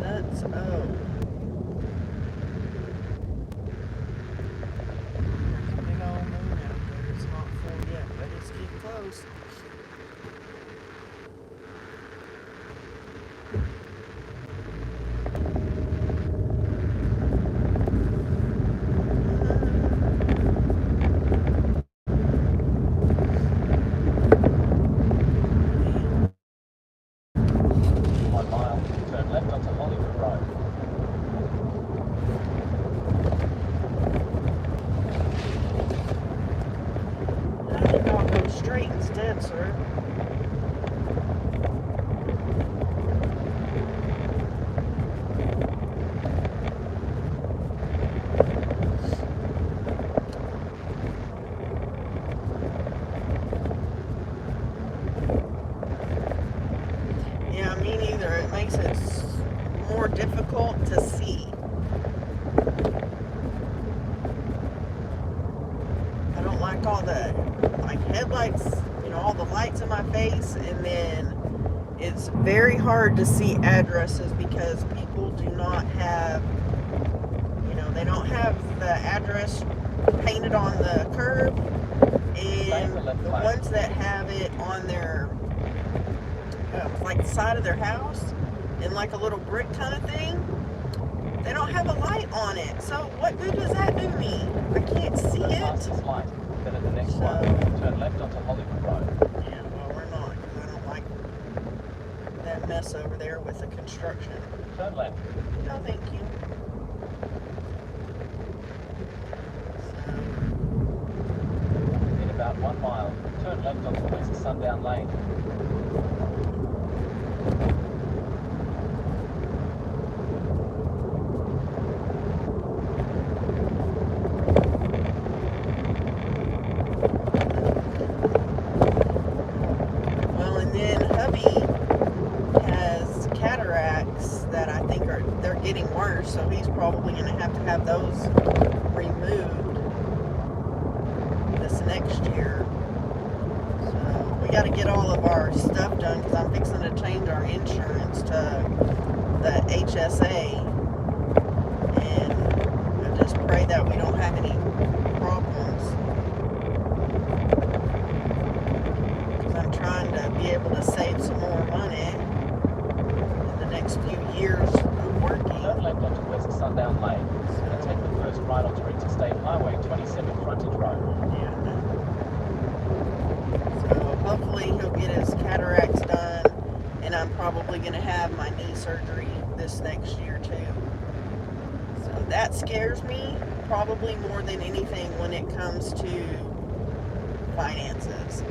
Nuts. Oh. There's a big old moon out there. It's not full yet, but it's getting close. Straight instead, sir. Yeah, me neither. It makes it more difficult to see. I don't like all the headlights, all the lights in my face, and then it's very hard to see addresses because people do not have, they don't have the address painted on the curb, and the ones that have it on their, like the side of their house, in like a little brick kind of thing, they don't have a light on it. So what good does that do me? I can't see it. Then at the next one, turn left onto Hollywood Road. Yeah, well, we're not, because I don't like that mess over there with the construction. Turn left. No, thank you. In about 1 mile, turn left onto West Sundown Lane. Getting worse, so he's probably going to have those removed this next year. So we got to get all of our stuff done because I'm fixing to change our insurance to the HSA, and I pray that we don't have any problems. Because I'm trying to be able to save some more money in the next few years of working. Turn left onto West Sundown Lane and take the first right onto Interstate Highway 27 frontage road. Yeah. So hopefully he'll get his cataracts done, and I'm probably going to have my knee surgery this next year too. So that scares me probably more than anything when it comes to finances.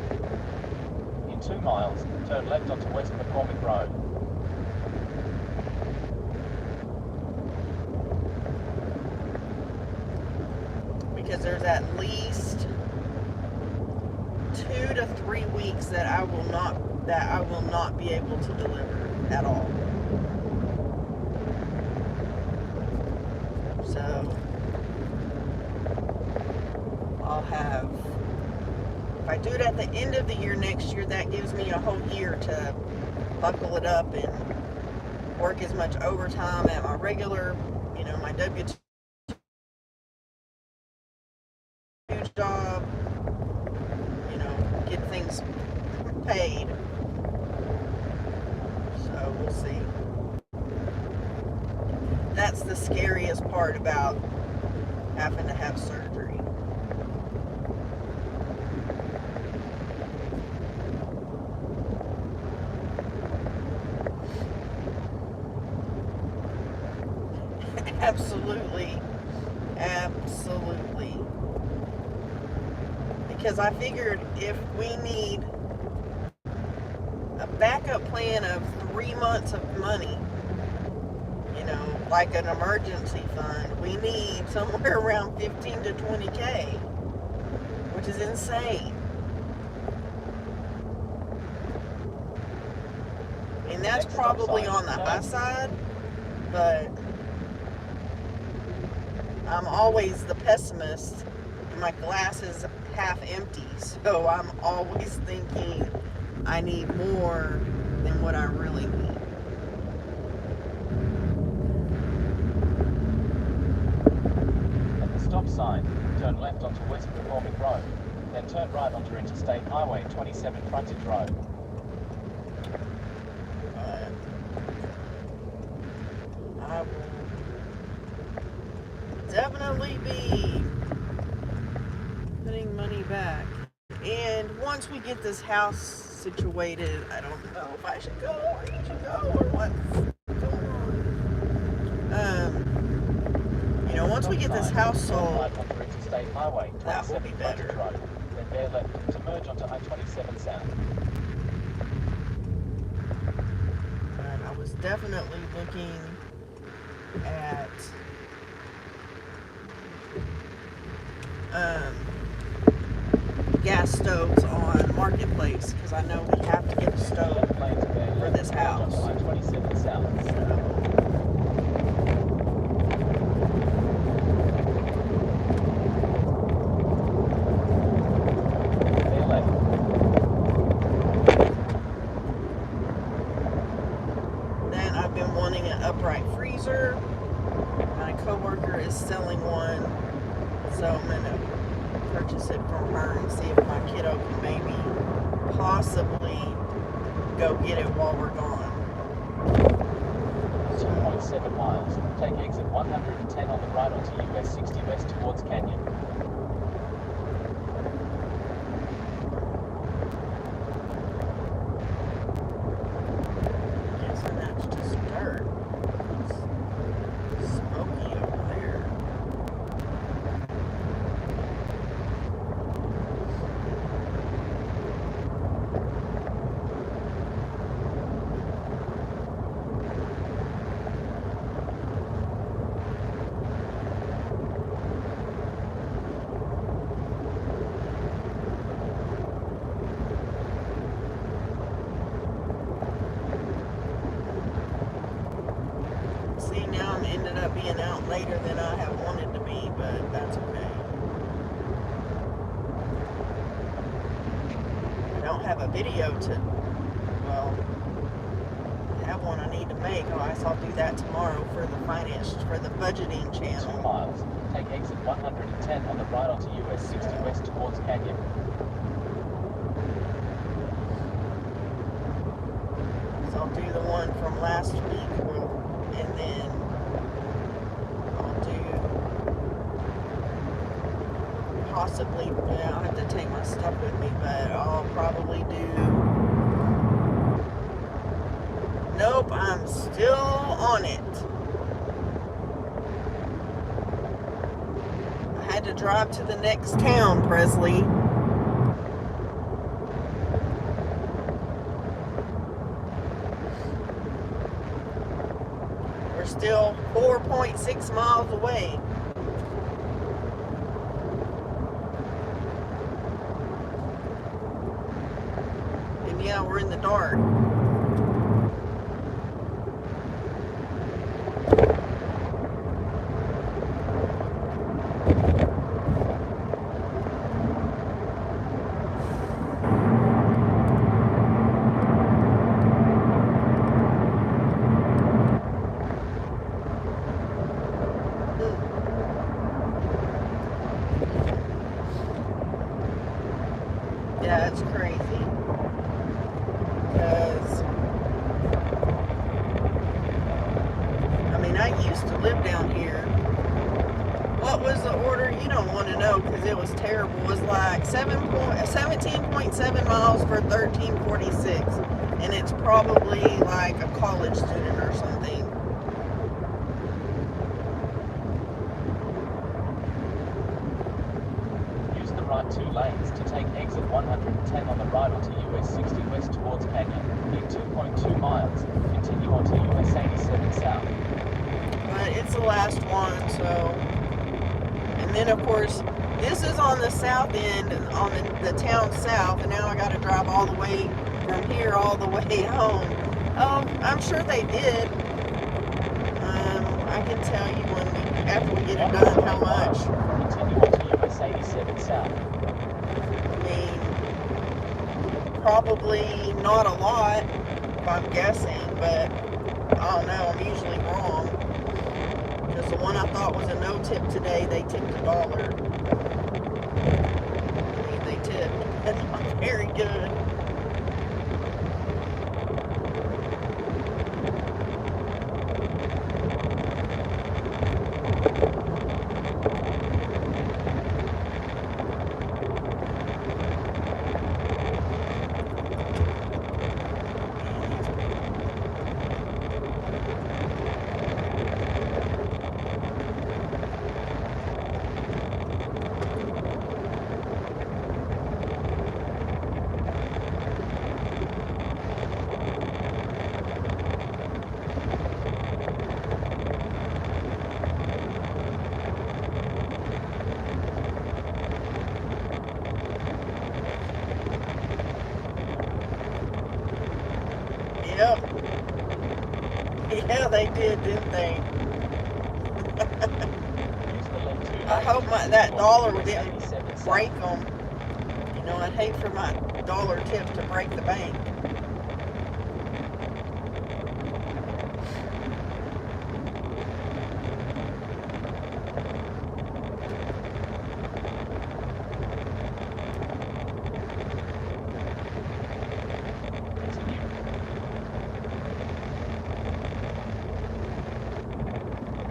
In 2 miles, turn left onto West McCormick Road. Because there's at least 2 to 3 weeks that I will not be able to deliver at all. So I'll have, if I do it at the end of the year next year, that gives me a whole year to buckle it up and work as much overtime at my regular, my W-2 job, get things paid. So we'll see. That's the scariest part about having to have surgery. Absolutely. Because I figured if we need a backup plan of 3 months of money, like an emergency fund, we need somewhere around 15 to 20K, which is insane. And that's probably on the high side, but I'm always the pessimist. My glass is half empty, so I'm always thinking I need more than what I really need. At the stop sign, turn left onto West McCormick Road, then turn right onto Interstate Highway 27 frontage road. I will definitely be putting money back. And once we get this house situated, I don't know if I should go or you should go or what's going on. Once we get this house sold, that will be better. Then bear left to merge onto I-27 South. But I was definitely looking at gas stoves on Marketplace, because I know we have to get a stove for this house. I-27 South. Then I've been wanting an upright freezer. My coworker is selling one, so I'm gonna purchase it from her and see if my kiddo can maybe possibly go get it while we're gone. 2.7 miles. Take exit 110 on the right onto US 60 west towards Canyon. Guessing that's just dirt. It's smoky over there. See, now I'm ended up being out later than I have wanted to be, but that's okay. I don't have a video to, well, I have one I need to make. Oh, I guess I'll do that tomorrow for the budgeting 2 channel. miles. Take exit 110 on the right onto US 60 west towards Canyon. So I'll do the one from last week, and then I'll do possibly, yeah, I'll have to take my stuff with me, but I'll probably do, nope, I'm still on it. I had to drive to the next town, Presley. We're still 4.6 miles away. And yeah, we're in the dark. Yeah, it's crazy. Because, I mean, I used to live down here. What was the order? You don't want to know because it was terrible. It was like 17.7 miles for 1346. And it's probably like a college student or something. Use the right 2 lanes to take exit 110 on the right onto US 60 west towards Canyon. In 2.2 miles, continue onto US 87 south. But it's the last one, so. And then, of course, this is on the south end, on the town south, and now I got to drive all the way from here all the way home. Oh, I'm sure they did. I can tell you after we get it done how much. Continue onto US 87 south. I mean, probably not a lot, if I'm guessing, but I don't know. I'm usually wrong. Because the one I thought was a no tip today, they tipped $1. I mean, they tipped. That's not very good. Yep. Yeah, they did, didn't they? I hope that dollar didn't break them. You know, I'd hate for my dollar tip to break the bank.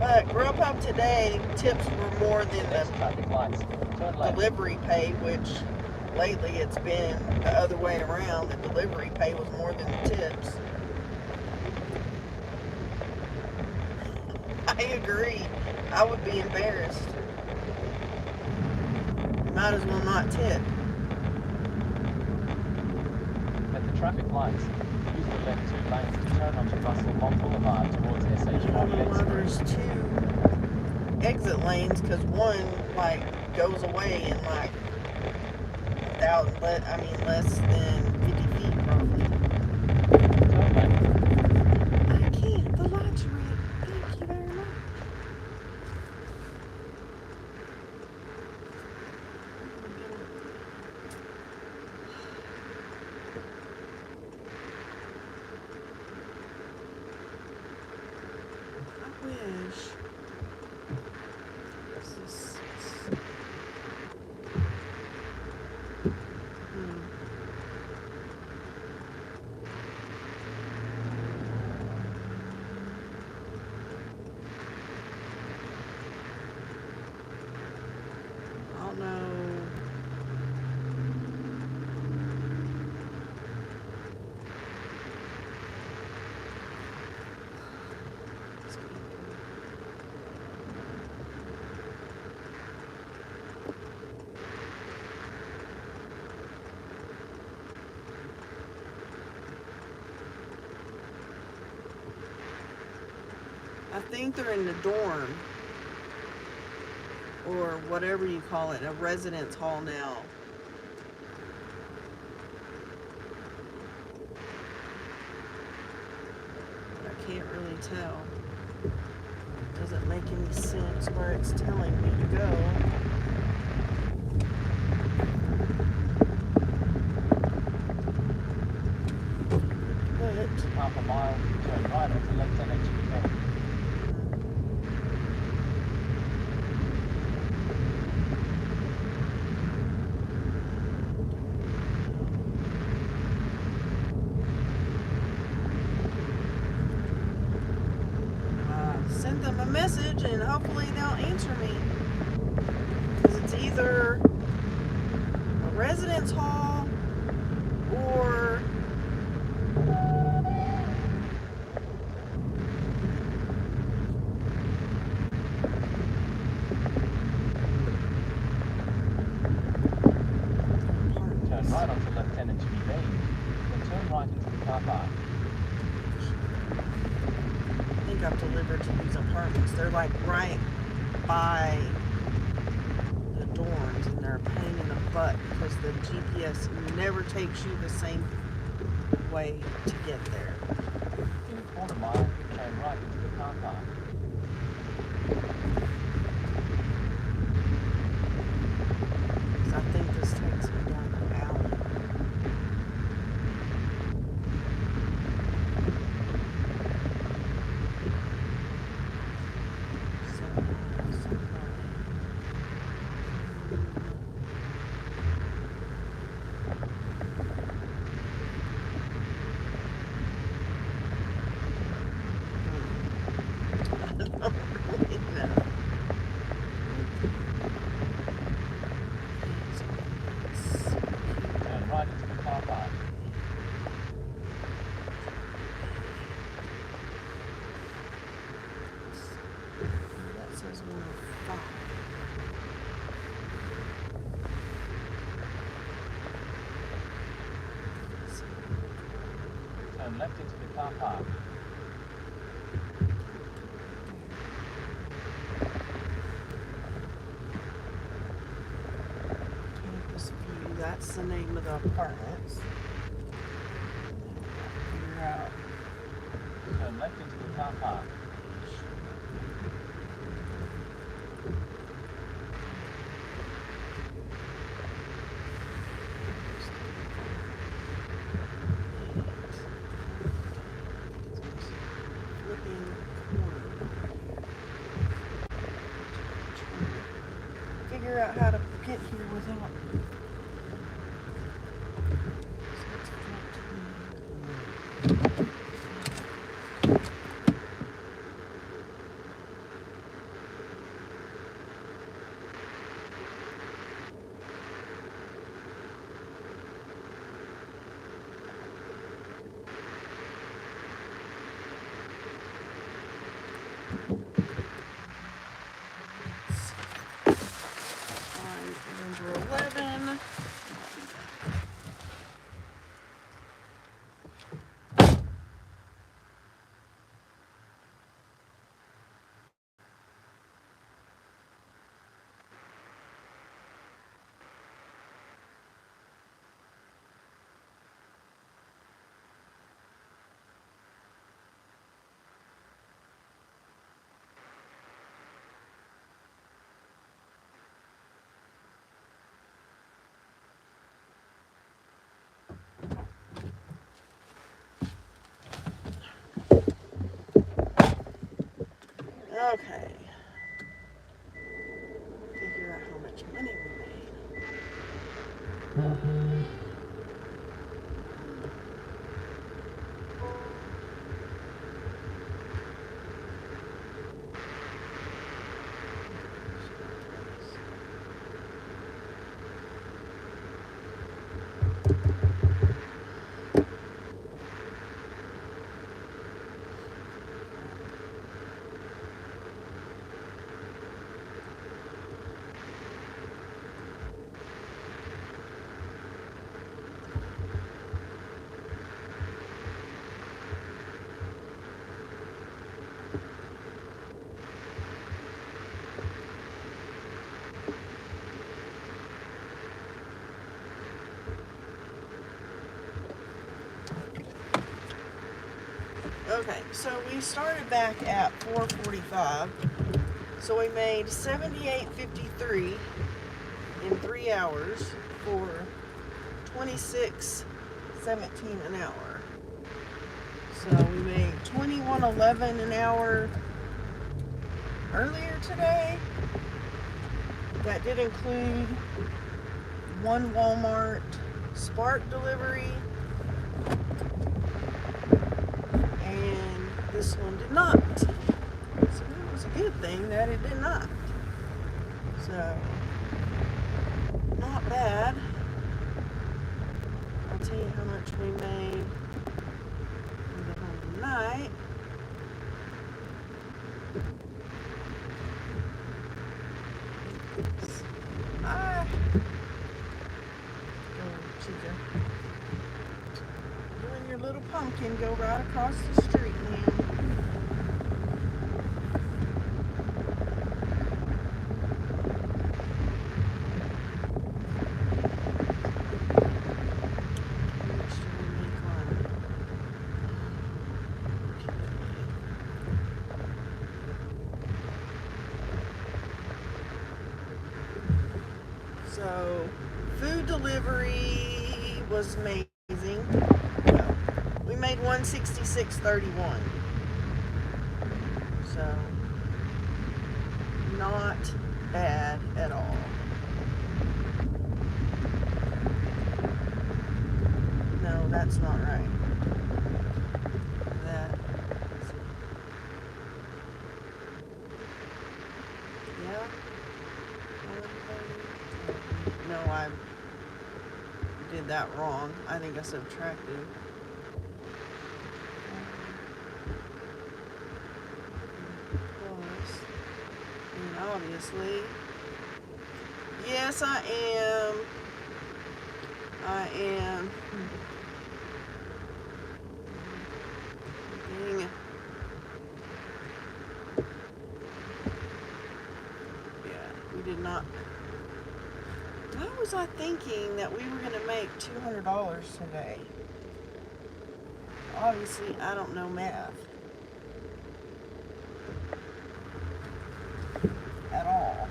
But Grubhub today, tips were more than the delivery pay, which lately it's been the other way around. The delivery pay was more than the tips. I agree. I would be embarrassed. Might as well not tip. At the traffic lights, use the left 2 lanes to turn onto Russell Mont Boulevard towards I don't know why SH-48. there's 2 exit lanes, because one like goes away in like less than 50 feet probably. Turn left. I can't. The lights are red. Thank you very much. I think they're in the dorm. Or whatever you call it, a residence hall now. I can't really tell. Doesn't make any sense where it's telling me to go. But Half a mile, turn right onto Lieutenant Jimmy Bay. sent them a message and hopefully they'll answer me. Because it's either a residence hall or Turn right onto Lieutenant Jimmy Bay. Then turn right into the car park. I think I've delivered to these apartments. They're like right by the dorms and they're a pain in the butt because the GPS never takes you the same way to get there. In a quarter mile, turn right into the car park. So I think this takes me down the alley. I don't really know. Turn right into the car park. That says 105. Turn left into the car park. Campus View, that's the name of the apartments. Figure out. Turn left into the car park. Flipping corner. Figure out how to get here without. So it's 14. Okay, so we started back at 4:45. So we made $78.53 in 3 hours for $26.17 an hour. So we made $21.11 an hour earlier today. That did include one Walmart Spark delivery, and this one did not. So it was a good thing that it did not. So, not bad. I'll tell you how much we made for the whole night. You and your little pumpkin go right across the street, man. So, food delivery was amazing. We made $166.31. So, not bad at all. No, that's not right. Yeah. No, I did that wrong. I think I subtracted. Plus, and obviously, yes, I am. Dang it. Yeah, we did not. Why was I thinking that we were going to make $200 today? Obviously, I don't know math. At all.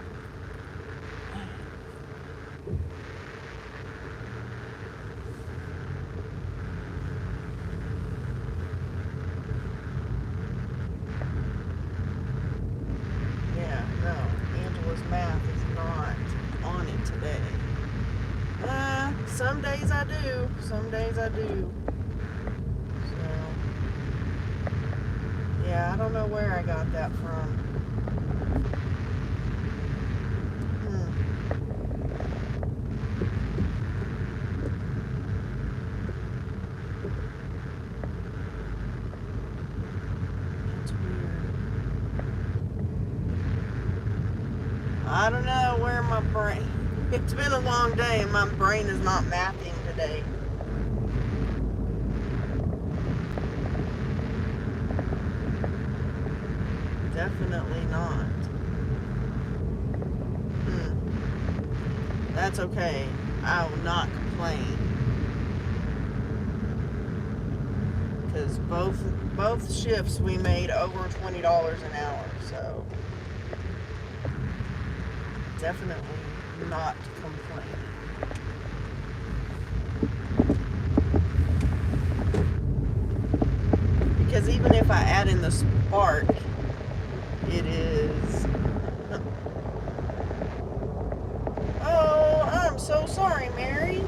Yeah, no. Angela's math is not on it today. Some days I do. Some days I do. So, yeah, I don't know where I got that from. That's weird. I don't know where my brain... It's been a long day and my brain is not mathing today. Definitely not. That's okay. I will not complain. Because both shifts we made over $20 an hour, so definitely not complaining. Because even if I add in the Spark, it is... Oh, I'm so sorry, Mary,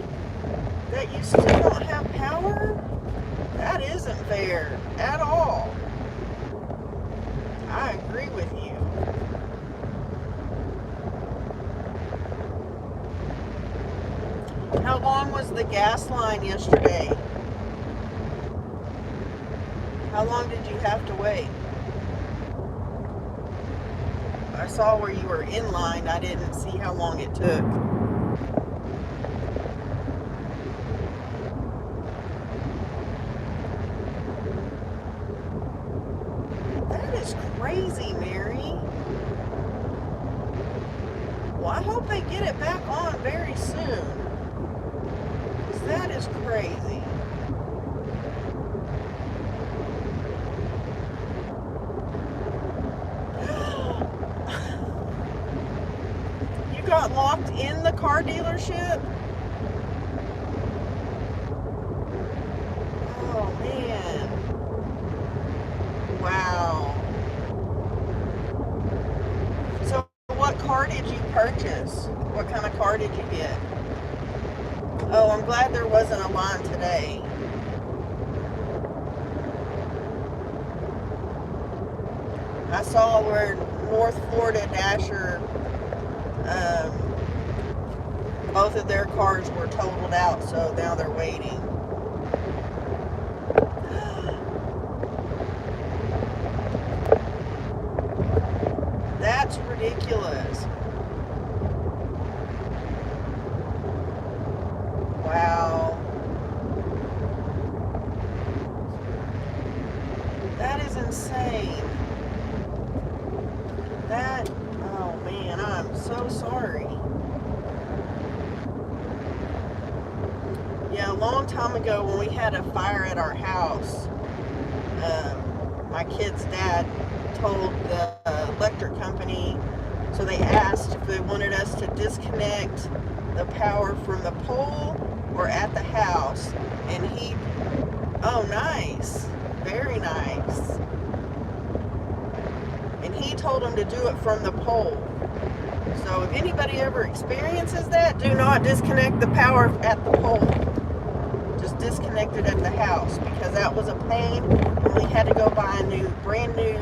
that you still don't have power. That isn't fair at all. I agree with you. How long was the gas line yesterday? How long did you have to wait? I saw where you were in line. I didn't see how long it took. That is crazy, Mary. Well, I hope they get it back on very soon. Because that is crazy. car dealership? Oh man. Wow. So what car did you purchase? What kind of car did you get? Oh, I'm glad there wasn't a line today. I saw where North Florida Dasher, both of their cars were totaled out, so now they're waiting. That's ridiculous. Wow. That is insane. Oh man, I'm so sorry. Yeah, a long time ago when we had a fire at our house, my kid's dad told the electric company, so they asked if they wanted us to disconnect the power from the pole or at the house, and oh nice, very nice. And he told them to do it from the pole. So if anybody ever experiences that, do not disconnect the power at the pole. Just disconnect it at the house, because that was a pain, and we had to go buy a brand new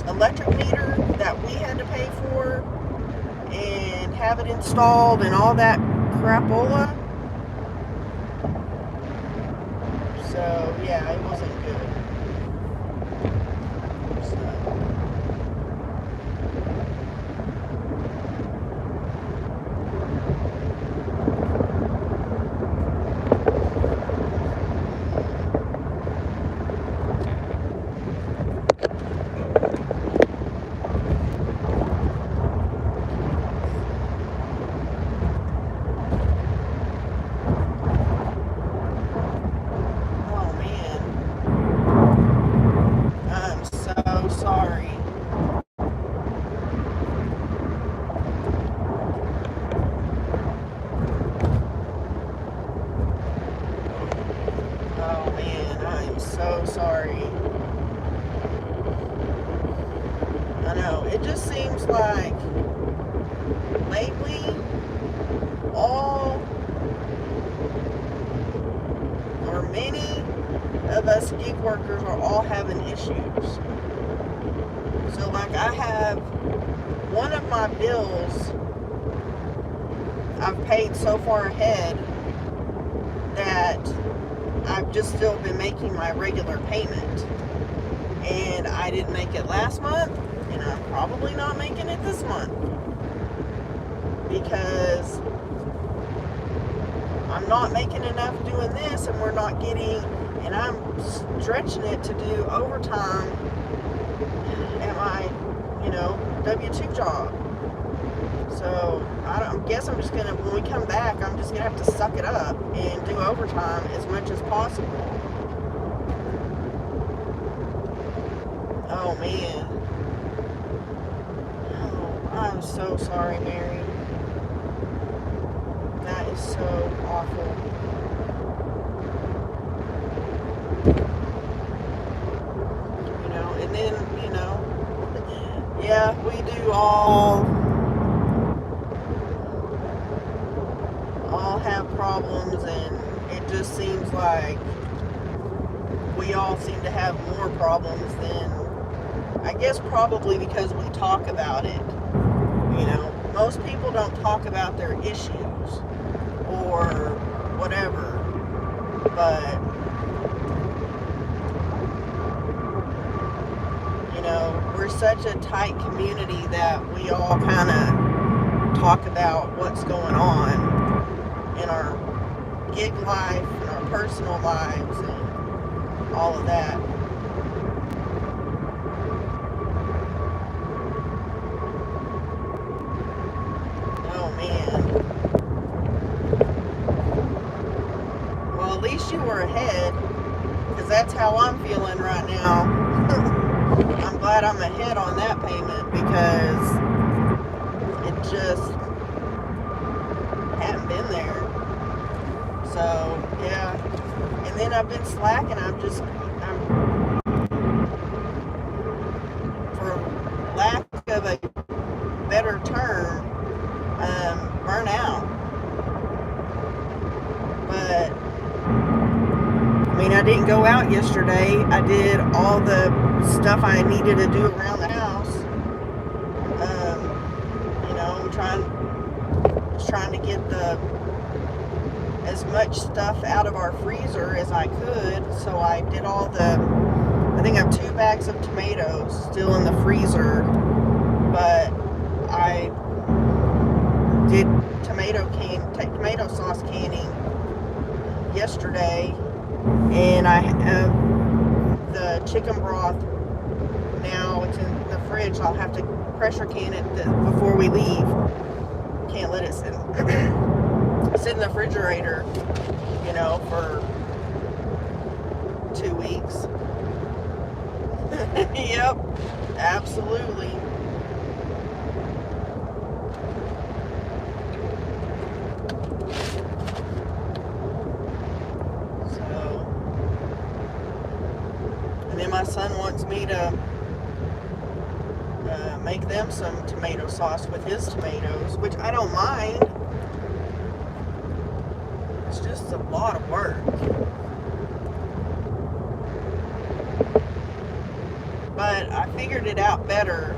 electric meter that we had to pay for and have it installed and all that crapola. So yeah, it wasn't good. Sorry. I know, it just seems like lately many of us gig workers are all having issues. So like I have one of my bills I've paid so far ahead that I've just still been making my regular payment, and I didn't make it last month, and I'm probably not making it this month because I'm not making enough doing this, and we're not getting, and I'm stretching it to do overtime at my, W-2 job. So I guess I'm just gonna, when we come back, I'm just gonna have to suck it up and do overtime as much as possible. Oh man. Oh, I'm so sorry, Mary. That is so awful. And then, yeah, we do all have problems, and it just seems like we all seem to have more problems than, I guess probably because we talk about it. Most people don't talk about their issues or whatever, but we're such a tight community that we all kind of talk about what's going on in our gig life and our personal lives and all of that. Oh man. Well, at least you were ahead, because that's how I'm feeling right now. I'm glad I'm ahead on that payment, because it just haven't been there. So yeah, and then I've been slacking. I'm for lack of a better term, burnt out. But I mean, I didn't go out yesterday. I did all the stuff I needed to do around the house. You know, I'm trying to get as much stuff out of our freezer as I could. So I did all I think I have 2 bags of tomatoes still in the freezer, but I did tomato sauce canning yesterday, and I have the chicken broth. Now it's in the fridge. I'll have to pressure can it before we leave. Can't let it sit in the refrigerator, you know, for 2 weeks. Yep, absolutely. So, and then my son wants me to make them some tomato sauce with his tomatoes, which I don't mind. It's just a lot of work. But I figured it out better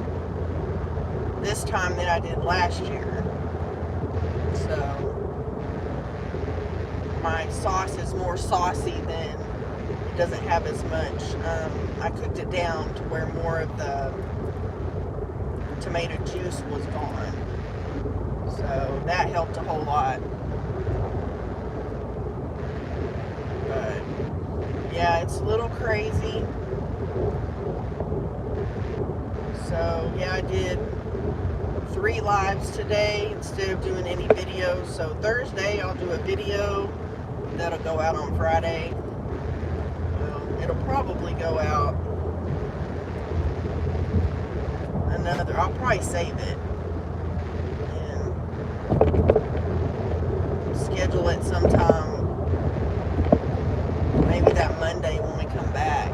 this time than I did last year. So my sauce is more saucy than, it doesn't have as much. I cooked it down to where more of the tomato juice was gone. So that helped a whole lot. But yeah, it's a little crazy. So yeah, I did 3 lives today instead of doing any videos. So Thursday I'll do a video that'll go out on Friday. Well, it'll probably go out I'll probably save it and schedule it sometime, maybe that Monday when we come back,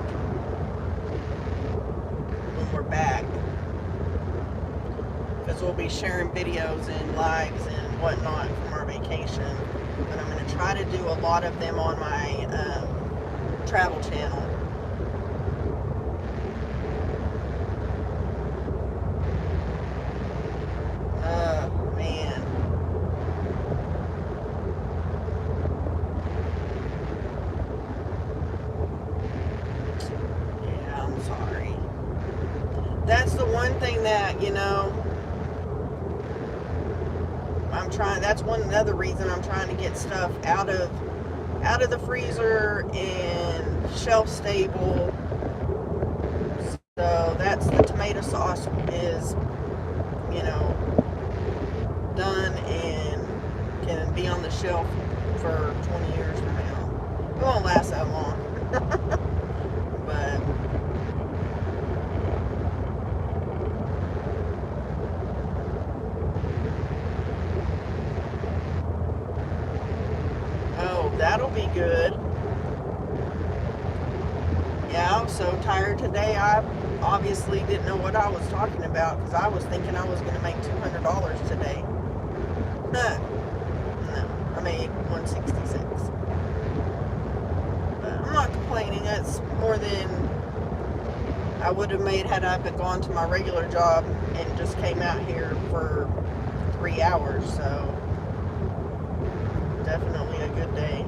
when we're back, because we'll be sharing videos and lives and whatnot from our vacation. But I'm going to try to do a lot of them on my travel channel. Man. Yeah, I'm sorry. That's the one thing that, you know, that's another reason I'm trying to get stuff out of the freezer and shelf stable. So that's the tomato sauce is, you know, done and can be on the shelf for 20 years from now. It won't last that long. But oh, that'll be good. Yeah, I was so tired today. I obviously didn't know what I was talking about because I was thinking I was going to make $200 today. No, I made $166. But I'm not complaining. That's more than I would have made had I gone to my regular job and just came out here for 3 hours. So definitely a good day.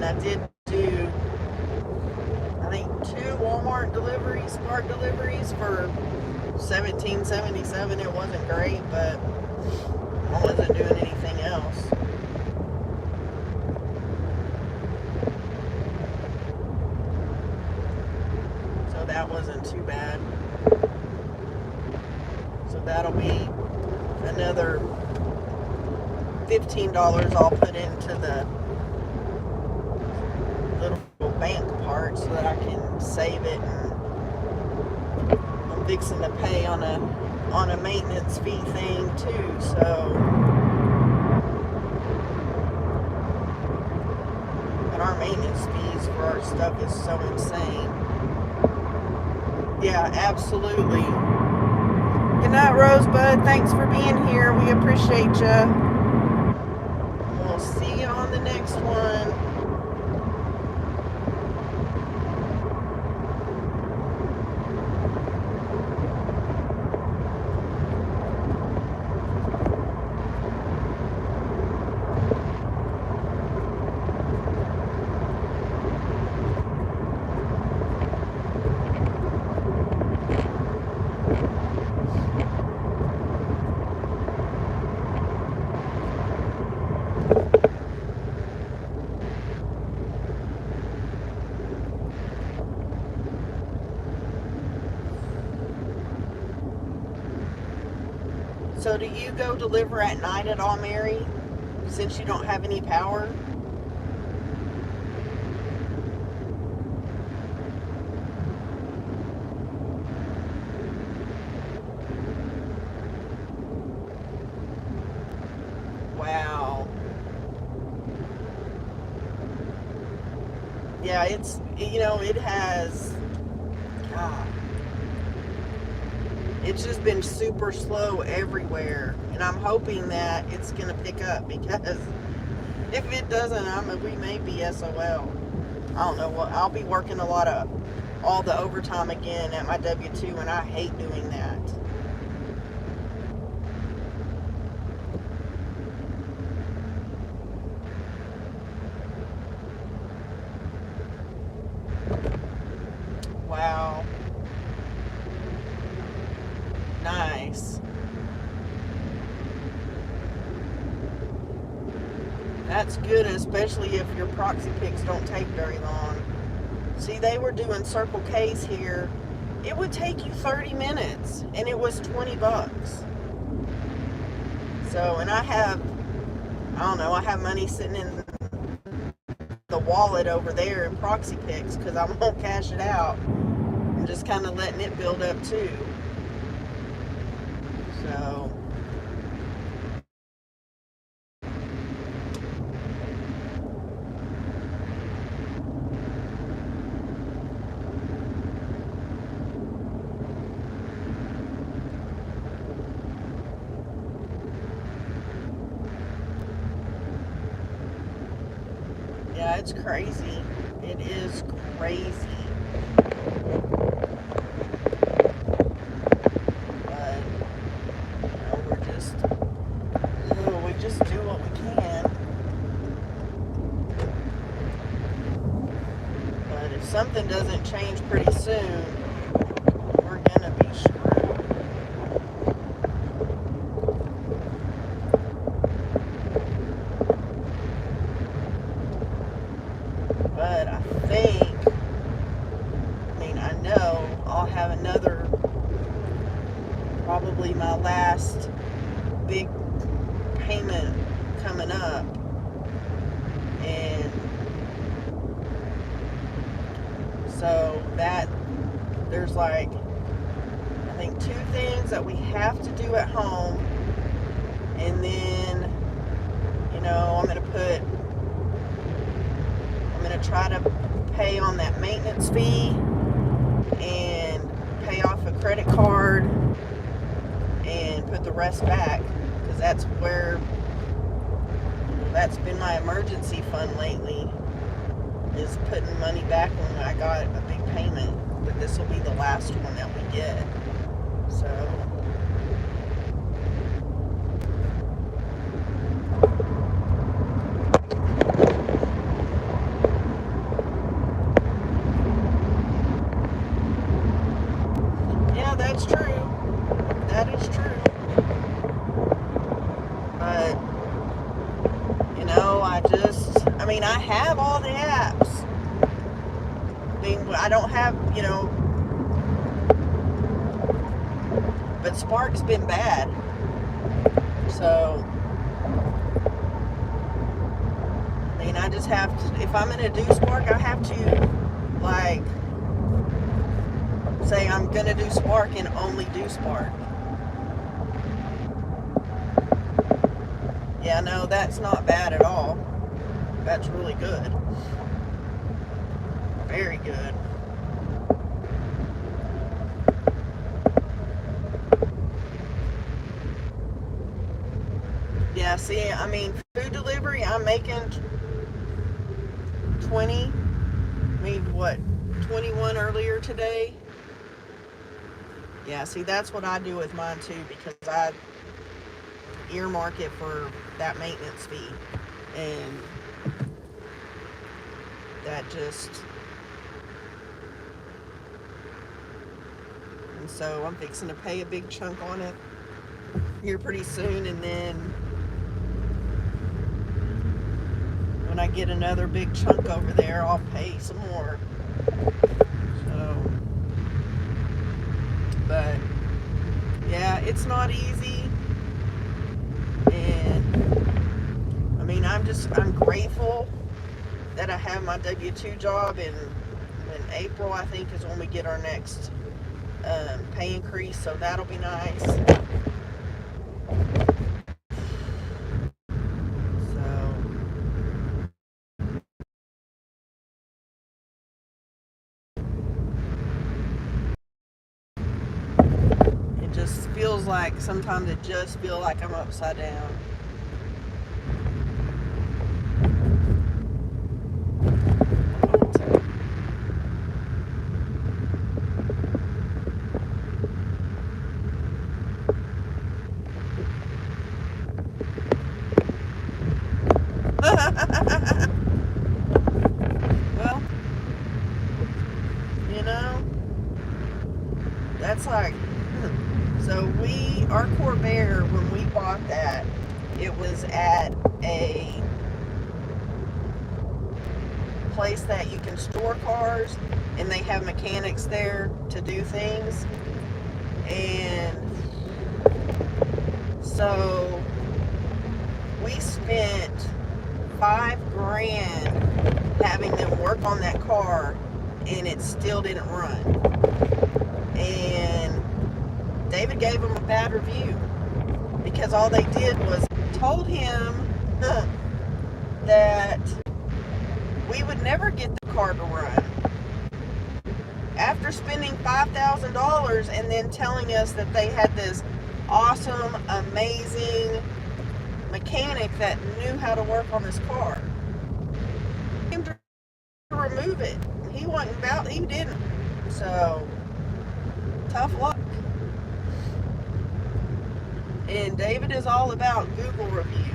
I did do, I think, 2 Walmart deliveries, Spark deliveries for $17.77. It wasn't great, but I wasn't doing anything else. So that wasn't too bad. that'll be another $15 I'll put into the little bank part so that I can save it. And I'm fixing to pay on a maintenance fee thing too, so. But our maintenance fees for our stuff is so insane. Yeah, absolutely. Good night, Rosebud. Thanks for being here. We appreciate you. We'll see you on the next one. So do you go deliver at night at all, Mary, since you don't have any power? Wow. Yeah, it has, God. It's just been super slow everywhere, and I'm hoping that it's going to pick up, because if it doesn't, we may be SOL. I don't know what. I'll be working all the overtime again at my W-2, and I hate doing that. Wow. Nice. That's good, especially if your proxy picks don't take very long. See, they were doing Circle K's here. It would take you 30 minutes, and it was $20. So, and I have money sitting in the wallet over there in proxy picks because I won't cash it out. I'm just kind of letting it build up too. So, yeah, it's crazy. It is crazy. Just do what we can. But if something doesn't change pretty soon, we're gonna be screwed. But I know I'll have another, probably my last big payment coming up, and so that there's I think 2 things that we have to do at home, and then I'm gonna try to pay on that maintenance fee and pay off a credit card and put the rest back, because that's been my emergency fund lately, is putting money back when I got a big payment. But this will be the last one that we get. So, yeah, that's true. That is true. But I have all the apps. I don't have, But Spark's been bad. So, I mean, I just have to, if I'm going to do Spark, I have to, like, say I'm going to do Spark and only do Spark. Yeah, no, that's not bad at all. That's really good. Very good. Yeah, see, I mean, food delivery, I'm making 20. I mean, what, 21 earlier today? Yeah, see, that's what I do with mine too, because I earmark it for that maintenance fee. And that just... And so I'm fixing to pay a big chunk on it here pretty soon, and then when I get another big chunk over there, I'll pay some more. So, but yeah, it's not easy, and I mean, I'm grateful that I have my W-2 job, and in April, I think, is when we get our next pay increase, so that'll be nice. Just feels like, sometimes it just feels like I'm upside down. Well, you know, that's like, so our Corvair, when we bought that, it was at a place that you can store cars, and they have mechanics there to do things. And so we spent $5,000 having them work on that car, and it still didn't run. And David gave them a bad review because all they did was told him that we would never get the car to run. After spending $5,000 and then telling us that they had this awesome, amazing mechanic that knew how to work on this car. He came to remove it. He didn't. So, tough luck. And David is all about Google review.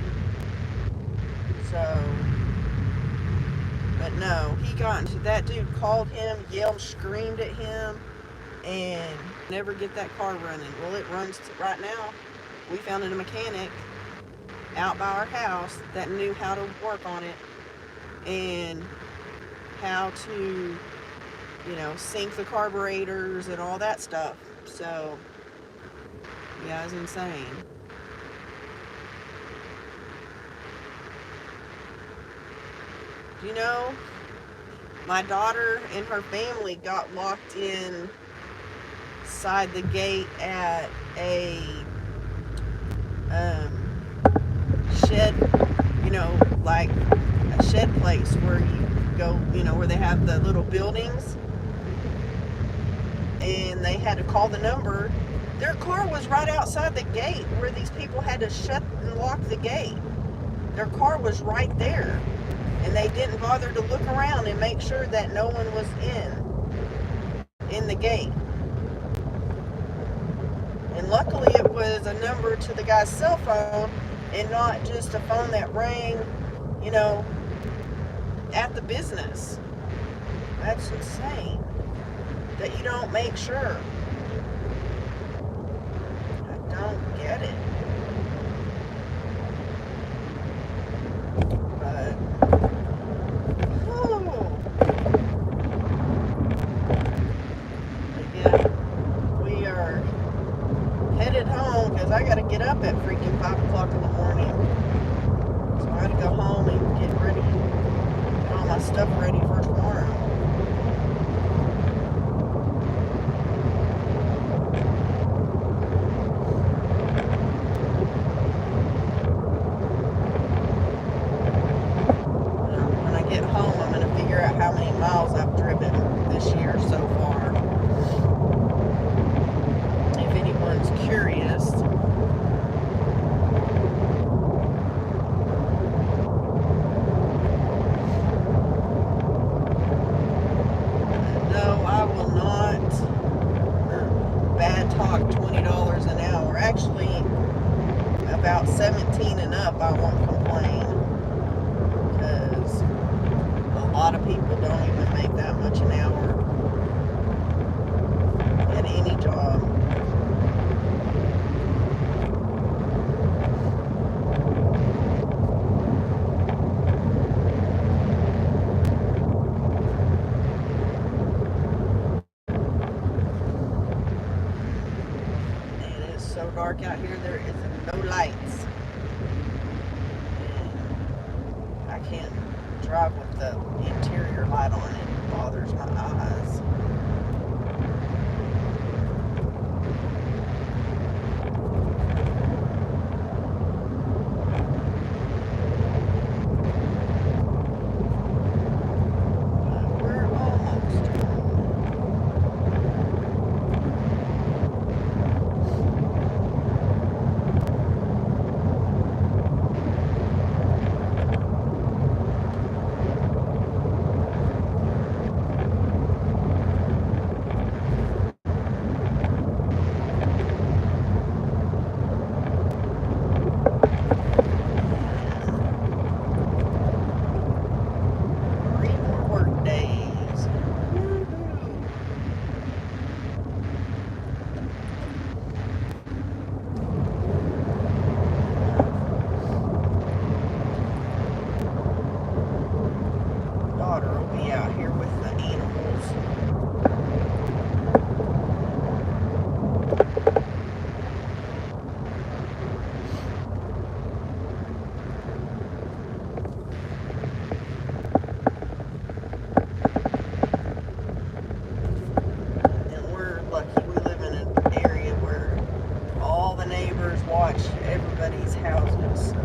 So, but no, that dude called him, yelled, screamed at him, and never get that car running. Well, it runs right now. We found a mechanic out by our house that knew how to work on it and how to, sync the carburetors and all that stuff. So, yeah, it's insane. My daughter and her family got locked inside the gate at a shed, like a shed place where you go, where they have the little buildings, and they had to call the number. Their car was right outside the gate where these people had to shut and lock the gate. Their car was right there, and they didn't bother to look around and make sure that no one was in the gate. And luckily it was a number to the guy's cell phone and not just a phone that rang, at the business. That's insane that you don't make sure. I don't get it. But, yeah, we are stuff ready for tomorrow. When I get home, I'm going to figure out how many miles I've driven this year so far. If anyone's curious. No, I will not bad talk $20 an hour. Actually, about 17 and up, I won't complain. Because a lot of people don't even make that much an hour at any job. It is so dark out here, there is no lights. And I can't drive with the interior light on, it bothers my eyes. But we're almost home. Three more work days. Woo-hoo. Daughter will be out here with the animals. And we're lucky we live in an area where all the neighbors watch everybody's houses. So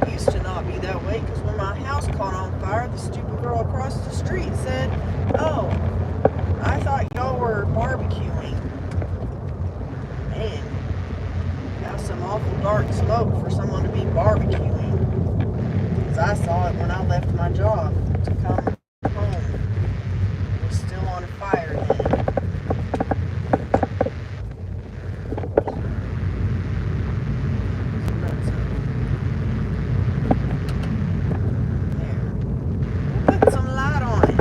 it used to not be that way because when my house caught on fire, the stupid girl across the street said, "Oh, I thought y'all were barbecuing." Man, that's some awful dark smoke for someone to be barbecuing. Because I saw it when I left my job to come home. It was still on fire then. There. Put some light on it.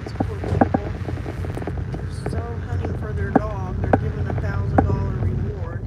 These poor people are so hunting for their dog. They're given $1,000 reward.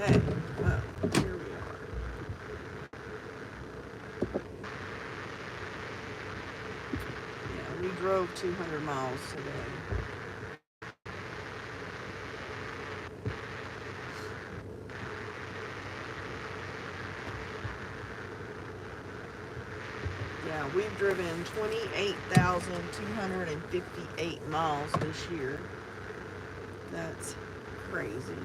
Okay, well, here we are. drove 200 miles today. Yeah, we've driven 28,258 miles this year. That's crazy.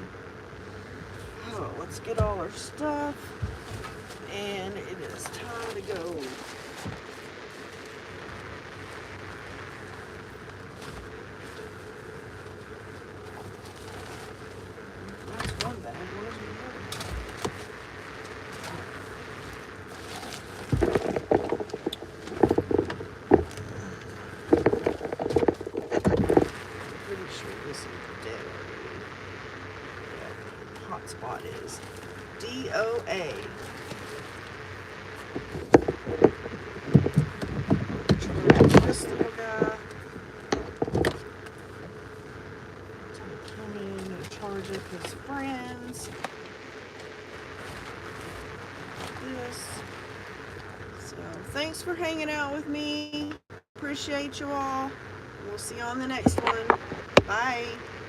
Oh, let's get all our stuff. And it is time to go. That's one bag. Where's the other? Pretty sure this is dead already. Yeah, hotspot is DOA. This little guy. Kenny, gonna charge up his friends. This. So thanks for hanging out with me. Appreciate you all. We'll see you on the next one. Bye.